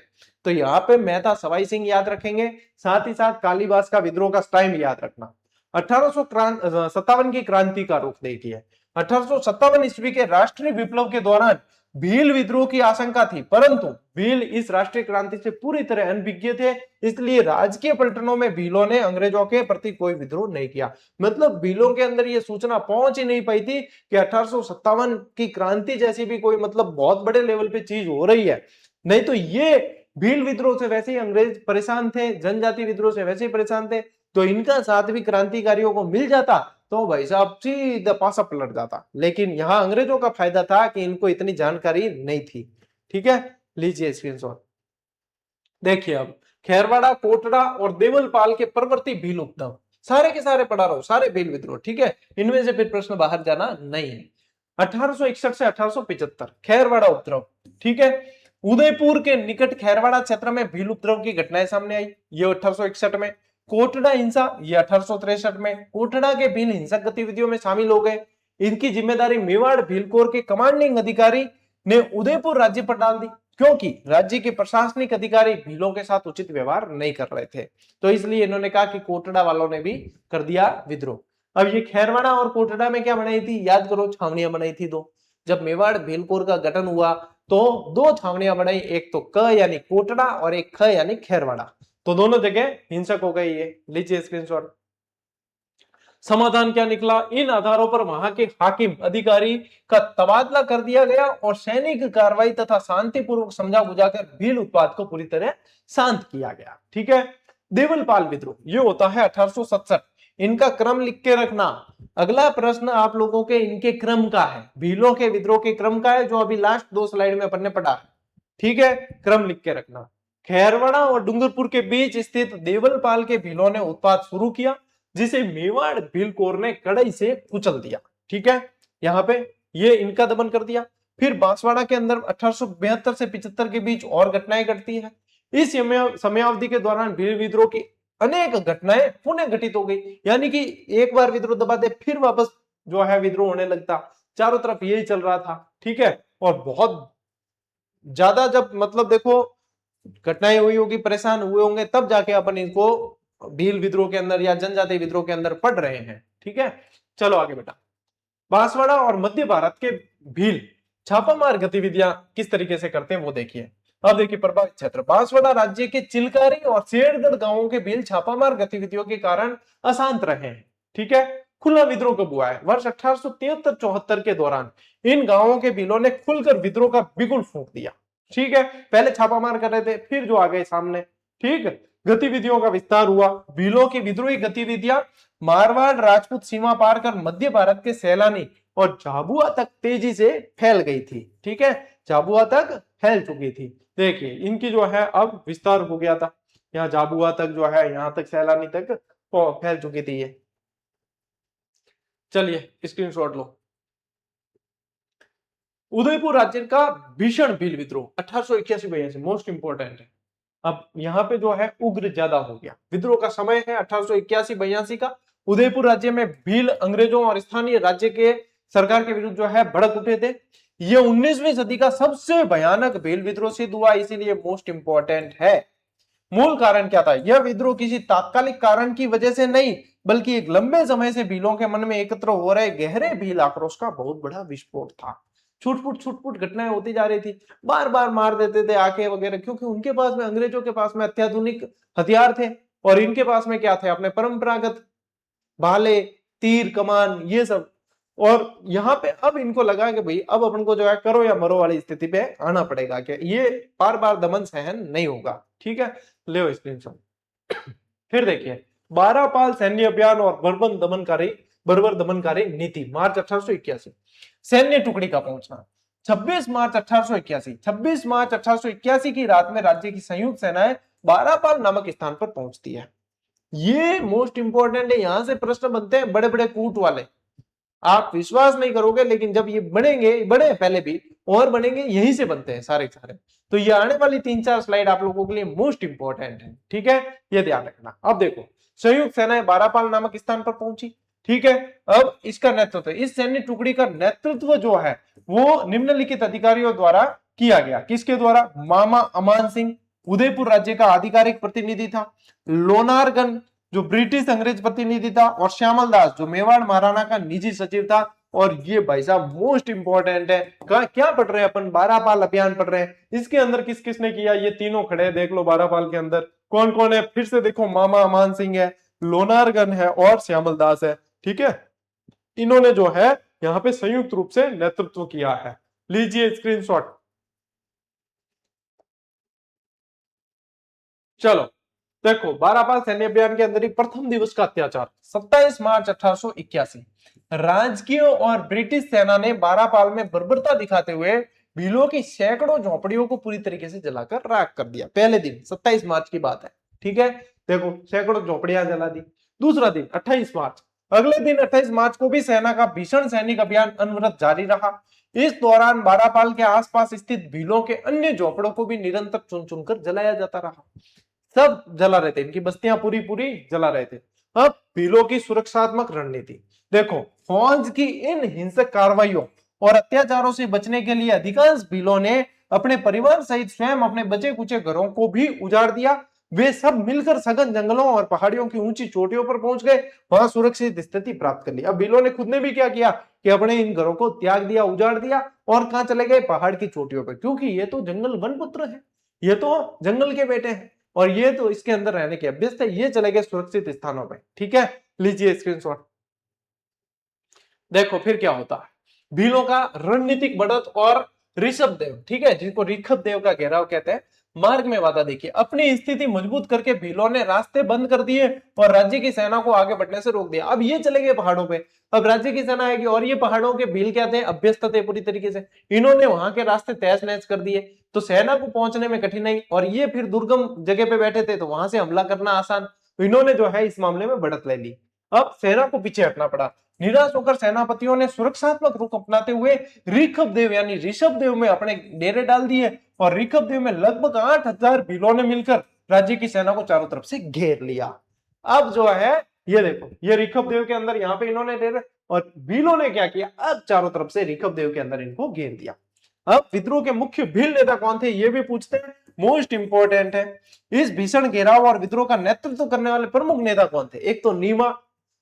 तो यहाँ पे मेहता सवाई सिंह याद रखेंगे, साथ ही साथ कालीबास का विद्रोह का टाइम याद रखना। 1857 की क्रांति का रुख देखिए। 1857 ईस्वी के राष्ट्रीय विप्लव के दौरान भील विद्रोह की आशंका थी, परंतु भील इस राष्ट्रीय क्रांति से पूरी तरह अनभिज्ञ थे, इसलिए राजकीय पलटनों में भीलों ने अंग्रेजों के प्रति कोई विद्रोह नहीं किया। मतलब भीलों के अंदर यह सूचना पहुंच ही नहीं पाई थी कि 1857 की क्रांति जैसी भी कोई मतलब बहुत बड़े लेवल पे चीज हो रही है। नहीं तो ये भील विद्रोह से वैसे ही अंग्रेज परेशान थे, जनजाति विद्रोह से वैसे ही परेशान थे, तो इनका साथ भी क्रांतिकारियों को मिल जाता तो भाई साहब सीधा पासा पलट जाता। लेकिन यहां अंग्रेजों का फायदा था कि इनको इतनी जानकारी नहीं थी। ठीक है, लीजिए स्क्रीनशॉट। देखिए अब खेरवाड़ा, कोटड़ा और देवलपाल के प्रवर्ती भील उपद्रव, सारे के सारे पढ़ा रहा हूं, सारे भील विद्रोह। ठीक है, इनमें से फिर प्रश्न बाहर जाना नहीं है। 1861 से 1875 खेरवाड़ा उपद्रव। ठीक है, उदयपुर के निकट खेरवाड़ा क्षेत्र में भील उपद्रव की घटनाएं सामने आई, ये 1861 में। कोटड़ा हिंसा, ये 1863 में। कोटड़ा के भील हिंसक गतिविधियों में शामिल हो गए। इनकी जिम्मेदारी मेवाड़ भील कोर के कमांडिंग अधिकारी ने उदयपुर राज्य पर डाल दी, क्योंकि राज्य के प्रशासनिक अधिकारी भीलों के साथ उचित व्यवहार नहीं कर रहे थे, तो इसलिए इन्होंने कहा कि कोटड़ा वालों ने भी कर दिया विद्रोह। अब ये खेरवाड़ा और कोटड़ा में क्या बनाई थी, याद करो, छावनियां बनाई थी दो। जब मेवाड़ भीलकोर का गठन हुआ तो 2 छावनियां बनाई, एक तो क यानी कोटड़ा और एक ख यानी खेरवाड़ा, तो दोनों जगह हिंसक हो गई। ये लीजिए स्क्रीनशॉट। समाधान क्या निकला, इन आधारों पर वहां के हाकिम अधिकारी का तबादला कर दिया गया और सैनिक कार्रवाई तथा शांतिपूर्वक समझा बुझाकर भील उत्पाद को पूरी तरह शांत किया गया। ठीक है, देवलपाल विद्रोह ये होता है 1867, इनका क्रम लिख के रखना। अगला प्रश्न आप लोगों के इनके क्रम का है, भीलों के विद्रोह के क्रम का है, जो अभी लास्ट 2 स्लाइड में अपन ने पढ़ा है। ठीक है, क्रम लिख के रखना। खेरवाड़ा और डूंगरपुर के बीच स्थित देवलपाल के भीलों ने उत्पाद शुरू किया, जिसे मेवाड़ भील कोर ने कड़ाई से कुचल दिया। ठीक है, यहाँ पे ये इनका दमन कर दिया। फिर बांसवाड़ा के अंदर 1872 से 75 के बीच और घटनाएं घटती है। इस समयावधि के दौरान भील विद्रोह की अनेक घटनाएं पुनः घटित हो गई, यानी कि एक बार विद्रोह दबा दे फिर वापस जो है विद्रोह होने लगता। चारों तरफ यही चल रहा था। ठीक है, और बहुत ज्यादा जब मतलब देखो घटनाएं हुई होगी, परेशान हुए होंगे, तब जाके अपन इनको भील विद्रोह के अंदर या जनजाति विद्रोह के अंदर पढ़ रहे हैं। ठीक है, चलो आगे बेटा। बांसवाड़ा और मध्य भारत के भील छापामार गतिविधियां किस तरीके से करते हैं वो देखिए। अब देखिए प्रभावित क्षेत्र, बांसवाड़ा राज्य के चिलकारी और शेरगढ़ गांवों के भील छापामार गतिविधियों के कारण अशांत रहे हैं। ठीक है, खुला विद्रोह कब हुआ है, वर्ष 1873-74 के दौरान इन गांवों के भीलों ने खुलकर विद्रोह का बिगुल फूंक दिया। ठीक है, पहले छापामार कर रहे थे, फिर जो आ गए सामने। ठीक है, गतिविधियों का विस्तार हुआ। भीलों की विद्रोही गतिविधियां मारवाड़ राजपूत सीमा पार कर मध्य भारत के सैलानी और झाबुआ तक तेजी से फैल गई थी। ठीक है, झाबुआ तक फैल चुकी थी। देखिए इनकी जो है अब विस्तार हो गया था, यहाँ झाबुआ तक जो है, यहाँ तक सैलानी तक फैल चुकी थी ये। चलिए स्क्रीनशॉट लो। उदयपुर राज्य का भीषण भील विद्रोह 1881-82 मोस्ट इंपोर्टेंट है। अब यहाँ पे जो है उग्र ज्यादा हो गया। विद्रोह का समय है 1881-82 का। उदयपुर राज्य में भील अंग्रेजों और स्थानीय राज्य के सरकार के विरुद्ध जो है भड़क उठे थे। ये 19वीं सदी का सबसे भयानक भील विद्रोह सिद्ध हुआ, इसीलिए मोस्ट इंपोर्टेंट है। मूल कारण क्या था? यह विद्रोह किसी तात्कालिक कारण की वजह से नहीं, बल्कि एक लंबे समय से भीलों के मन में एकत्र हो रहे गहरे भील आक्रोश का बहुत बड़ा विस्फोट था। छुटपुट घटनाएं होती जा रही थी, बार बार मार देते थे आके वगैरह, क्योंकि उनके पास में, अंग्रेजों के पास में अत्याधुनिक हथियार थे और इनके पास में क्या थे? अपने परंपरागत भाले, तीर, कमान, ये सब। और यहाँ पे अब इनको लगा कि भाई अब अपन को जो है करो या मरो वाली स्थिति पे आना पड़ेगा, क्या ये बार बार दमन सहन नहीं होगा। ठीक है, ले स्क्रीनशॉट। फिर देखिए 12 पाल सैन्य अभियान और बर्बर दमनकारी नीति, मार्च 1881। सैन्य टुकड़ी का पहुंचना 26 मार्च 1881। 26 मार्च 1881 की रात में राज्य की संयुक्त सेनाएं बारापाल नामक स्थान पर पहुंचती है। ये मोस्ट इंपोर्टेंट है, यहां से प्रश्न बनते हैं बड़े बड़े कूट वाले। आप विश्वास नहीं करोगे, लेकिन जब ये बनेंगे, बड़े पहले भी और बनेंगे, यहीं से बनते हैं सारे सारे। तो ये आने वाली 3-4 स्लाइड आप लोगों के लिए मोस्ट इंपोर्टेंट है। ठीक है, ये ध्यान रखना। अब देखो संयुक्त सेनाएं बारापाल नामक स्थान पर पहुंची। ठीक है, अब इसका नेतृत्व, इस सैन्य टुकड़ी का नेतृत्व जो है वो निम्नलिखित अधिकारियों द्वारा किया गया। किसके द्वारा? मामा अमान सिंह उदयपुर राज्य का आधिकारिक प्रतिनिधि था, लोनारगन जो ब्रिटिश अंग्रेज प्रतिनिधि था, और श्यामल दास जो मेवाड़ महाराणा का निजी सचिव था। और ये भाई साहब मोस्ट इंपोर्टेंट है। क्या पढ़ रहे हैं अपन? बारापाल अभियान पढ़ रहे हैं। इसके अंदर किस किसने किया? ये तीनों खड़े हैं, देख लो बारापाल के अंदर कौन कौन है। फिर से देखो, मामा अमान सिंह है, लोनारगन है और श्यामल दास है। ठीक है, इन्होंने जो है यहाँ पे संयुक्त रूप से नेतृत्व किया है। लीजिए स्क्रीनशॉट। चलो देखो, बारापाल सैन्य अभियान के अंदर ही प्रथम दिवस का अत्याचार 27 मार्च 1881। राजकीय और ब्रिटिश सेना ने बारापाल में बर्बरता दिखाते हुए भीलों की सैकड़ों झोपड़ियों को पूरी तरीके से जलाकर राख कर दिया। पहले दिन 27 मार्च की बात है। ठीक है, देखो सैकड़ों झोपड़ियां जला दी। दूसरा दिन 28 मार्च, अगले दिन 28 मार्च को भी सेना का भीषण सैनिक अभियान अनवरत जारी रहा। इस दौरान बारापाल के आसपास स्थित भीलों के अन्य झोपड़ों को भी निरंतर चुन चुनकर जलाया जाता रहा। सब जला रहे थे, इनकी बस्तियां पूरी पूरी जला रहे थे। अब भीलों की सुरक्षात्मक रणनीति देखो। फौज की इन हिंसक कार्रवाइयों और अत्याचारों से बचने के लिए अधिकांश भीलों ने अपने परिवार सहित स्वयं अपने बचे कुचे घरों को भी उजाड़ दिया। वे सब मिलकर सघन जंगलों और पहाड़ियों की ऊंची चोटियों पर पहुंच गए, वहां सुरक्षित स्थिति प्राप्त कर ली। अब भीलों ने खुद ने भी क्या किया कि अपने इन घरों को त्याग दिया, उजाड़ दिया, और कहां चले गए? पहाड़ की चोटियों पर, क्योंकि ये तो जंगल वन पुत्र है, ये तो जंगल के बेटे हैं और ये तो इसके अंदर रहने के अभ्यस्त है। ये चले गए सुरक्षित स्थानों पे। ठीक है, लीजिए स्क्रीनशॉट। देखो फिर क्या होता है। भीलों का रणनीतिक बढ़त और ऋषभ देव, ठीक है, जिनको ऋषभ देव का घेराव कहते हैं, मार्ग में बाधा। देखिए अपनी स्थिति मजबूत करके भीलों ने रास्ते बंद कर दिए और राज्य की सेना को आगे बढ़ने से रोक दिया। अब ये चले गए पहाड़ों पे, अब राज्य की सेना आएगी, और ये पहाड़ों के भील क्या थे? अभ्यस्त थे पूरी तरीके से। इन्होंने वहां के रास्ते तहस नहस कर दिए, तो सेना को पहुंचने में कठिनाई, और ये फिर दुर्गम जगह पे बैठे थे तो वहां से हमला करना आसान। तो इन्होंने जो है इस मामले में बढ़त ले ली। अब सेना को पीछे हटना पड़ा। निराश होकर सेनापतियों ने सुरक्षात्मक रुख अपनाते हुए ऋषभ देव यानी ऋषभ देव में अपने डेरे डाल दिए, और ऋषभ देव में लगभग 8000 भीलों ने मिलकर राज्य की सेना को चारों तरफ से घेर लिया। अब जो है ये देखो, ये ऋषभ देव के अंदर यहाँ पे इन्होंने डेरे, और भीलों ने क्या किया? अब चारों तरफ से ऋषभ देव के अंदर इनको घेर दिया। अब विद्रोह के मुख्य भील नेता कौन थे? ये भी पूछते हैं, मोस्ट इंपोर्टेंट है। इस भीषण घेराव और विद्रोह का नेतृत्व करने वाले प्रमुख नेता कौन थे? एक तो नीमा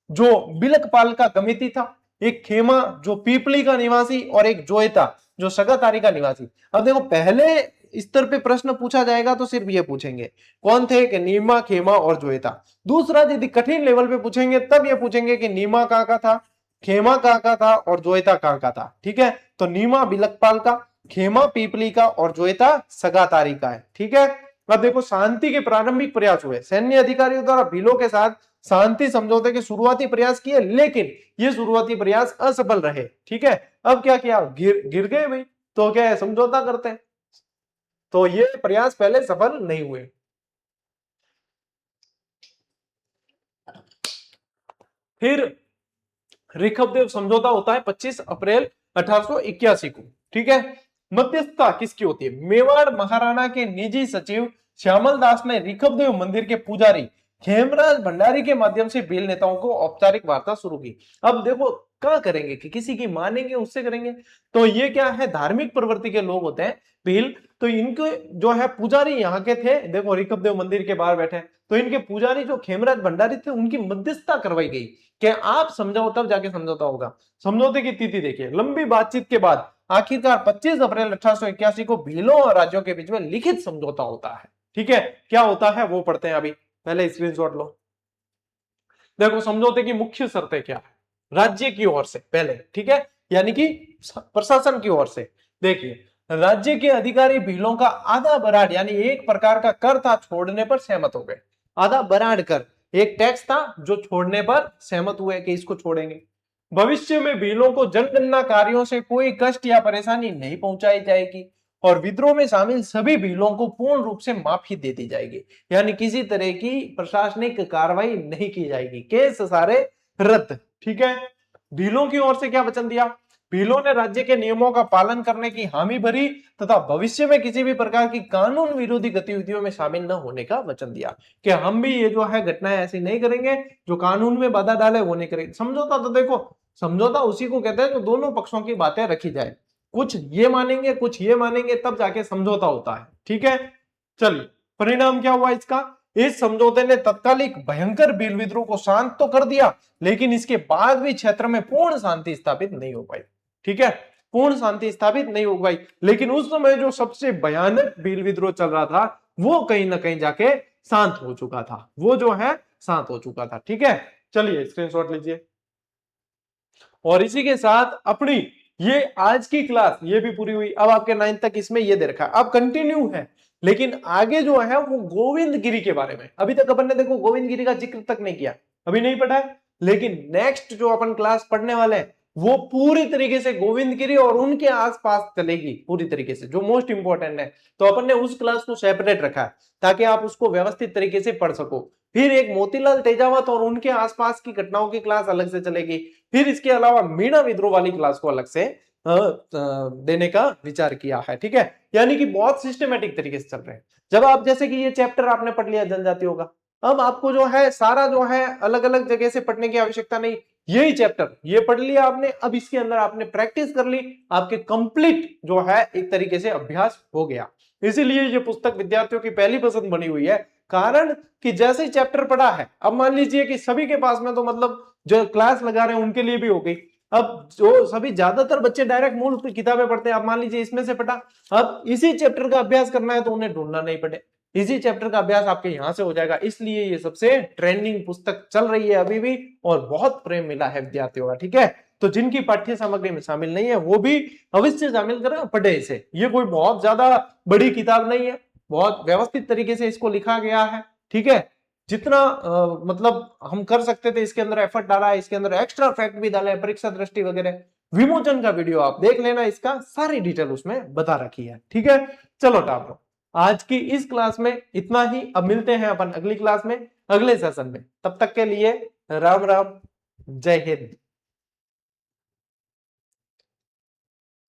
जो बिलकपाल का गमिती था, एक खेमा जो पीपली का निवासी, और एक जोयता जो सगातारी का निवासी। अब देखो पहले स्तर पे प्रश्न पूछा जाएगा तो सिर्फ ये पूछेंगे कौन थे कि नीमा, खेमा और जोयता। दूसरा यदि कठिन लेवल पे पूछेंगे तब ये पूछेंगे कि नीमा कहाँ का था, खेमा कहाँ का था और जोयता कहाँ का था। ठीक है, तो नीमा बिलकपाल का, खेमा पीपली का और जोयता सगातारी का है। ठीक है, अब देखो शांति के प्रारंभिक प्रयास हुए। सैन्य अधिकारियों द्वारा भीलों के साथ शांति समझौते के शुरुआती प्रयास किए, लेकिन ये शुरुआती प्रयास असफल रहे। ठीक है, अब क्या किया? गिर गए भाई, तो क्या है, समझौता करते हैं। तो ये प्रयास पहले सफल नहीं हुए। फिर ऋखबदेव समझौता होता है 25 अप्रैल 1881 को। ठीक है, मध्यस्थता किसकी होती है? मेवाड़ महाराणा के निजी सचिव श्यामल दास ने ऋखबदेव मंदिर के पुजारी खेमराज भंडारी के माध्यम से भील नेताओं को औपचारिक वार्ता शुरू की। अब देखो क्या करेंगे कि किसी की मानेंगे उससे करेंगे। तो ये क्या है, धार्मिक प्रवृत्ति के लोग होते हैं भील। तो इनके जो है पुजारी यहाँ के थे, देखो ऋखबदेव मंदिर के बाहर बैठे, तो इनके पुजारी जो खेमराज भंडारी थे उनकी मध्यस्थता करवाई गई कि आप समझाओ तब जाके समझौता होगा। समझौते की तिथि देखिए, लंबी बातचीत के बाद आखिरकार 25 अप्रैल 1881 को भीलों और राज्यों के बीच में लिखित समझौता होता है। ठीक है, क्या होता है वो पढ़ते हैं अभी, पहले स्क्रीनशॉट लो। देखो समझौते की मुख्य शर्तें क्या है, राज्य की ओर से पहले, ठीक है, यानी कि प्रशासन की ओर से। देखिए, राज्य के अधिकारी भीलों का आधा बराड़ यानी एक प्रकार का कर था छोड़ने पर सहमत हो गए। आधा बराड़ कर एक टैक्स था जो छोड़ने पर सहमत हुए कि इसको छोड़ेंगे। भविष्य में भीलों को जनगणना कार्यों से कोई कष्ट या परेशानी नहीं पहुंचाई जाएगी और विद्रोह में शामिल सभी भीलों को पूर्ण रूप से माफी दे दी जाएगी, यानी किसी तरह की प्रशासनिक कार्रवाई नहीं की जाएगी, केस सारे रद्द। ठीक है, भीलों की ओर से क्या वचन दिया? भीलों ने राज्य के नियमों का पालन करने की हामी भरी तथा भविष्य में किसी भी प्रकार की कानून विरोधी गतिविधियों में शामिल न होने का वचन दिया कि हम भी ये जो है घटनाएं ऐसी नहीं करेंगे, जो कानून में बाधा डाले वो नहीं करेंगे। समझौता तो देखो, समझौता उसी को कहते हैं जो दोनों पक्षों की बातें रखी जाए, कुछ ये मानेंगे कुछ ये मानेंगे तब जाके समझौता होता है। ठीक है, चलिए परिणाम क्या हुआ इसका? इस समझौते ने तत्कालिक भयंकर भील विद्रोह को शांत तो कर दिया, लेकिन इसके बाद भी क्षेत्र में पूर्ण शांति स्थापित नहीं हो पाई। ठीक है, पूर्ण शांति स्थापित नहीं हो पाई, लेकिन उस समय जो सबसे भयानक भील विद्रोह चल रहा था वो कहीं ना कहीं जाके शांत हो चुका था, वो जो है शांत हो चुका था। ठीक है, चलिए स्क्रीनशॉट लीजिए। और इसी के साथ अपनी ये आज की क्लास ये भी पूरी हुई। अब आपके 9th तक इसमें ये दे रखा है, अब कंटिन्यू है, लेकिन आगे जो है वो गोविंद गिरी के बारे में। अभी तक अपन ने देखो गोविंद गिरी का जिक्र तक नहीं किया, अभी नहीं पढ़ा है, लेकिन नेक्स्ट जो अपन क्लास पढ़ने वाले हैं वो पूरी तरीके से गोविंद गिरी और उनके आसपास चलेगी पूरी तरीके से, जो मोस्ट इंपॉर्टेंट है। तो अपन ने उस क्लास को सेपरेट रखा है ताकि आप उसको व्यवस्थित तरीके से पढ़ सको। फिर एक मोतीलाल तेजावत और उनके आसपास की घटनाओं की क्लास अलग से चलेगी। फिर इसके अलावा मीणा विद्रोह वाली क्लास को अलग से देने का विचार किया है। ठीक है, यानी कि बहुत सिस्टमेटिक तरीके से चल रहे हैं। जब आप जैसे कि ये चैप्टर आपने पढ़ लिया जनजातियों का, अब आपको जो है सारा जो है अलग अलग जगह से पढ़ने की आवश्यकता नहीं, यही चैप्टर ये पढ़ लिया आपने, अब इसके अंदर आपने प्रैक्टिस कर ली, आपके कंप्लीट जो है एक तरीके से अभ्यास हो गया। इसीलिए ये पुस्तक विद्यार्थियों की पहली पसंद बनी हुई है, कारण कि जैसे ही चैप्टर पढ़ा है, अब मान लीजिए कि सभी के पास में तो मतलब जो क्लास लगा रहे हैं उनके लिए भी हो गई। अब जो सभी ज्यादातर बच्चे डायरेक्ट मूल किताबें पढ़ते हैं, अब मान लीजिए इसमें से पढ़ा, अब इसी चैप्टर का अभ्यास करना है तो उन्हें ढूंढना नहीं पड़े, इसी चैप्टर का अभ्यास आपके यहां से हो जाएगा। इसलिए ये सबसे ट्रेंडिंग पुस्तक चल रही है अभी भी, और बहुत प्रेम मिला है विद्यार्थियों का। ठीक है, तो जिनकी पाठ्य सामग्री में शामिल नहीं है वो भी अवश्य शामिल करें, पढ़े इसे। ये कोई बहुत ज्यादा बड़ी किताब नहीं है, बहुत व्यवस्थित तरीके से इसको लिखा गया है। ठीक है, जितना मतलब हम कर सकते थे इसके अंदर एफर्ट डाला है, इसके अंदर एक्स्ट्रा फैक्ट भी डाला है, परीक्षा दृष्टि वगैरह। विमोचन का वीडियो आप देख लेना, इसका सारी डिटेल उसमें बता रखी है। ठीक है, चलो टापरो, आज की इस क्लास में इतना ही। अब मिलते हैं अपन अगली क्लास में, अगले सेशन में। तब तक के लिए राम राम, जय हिंद।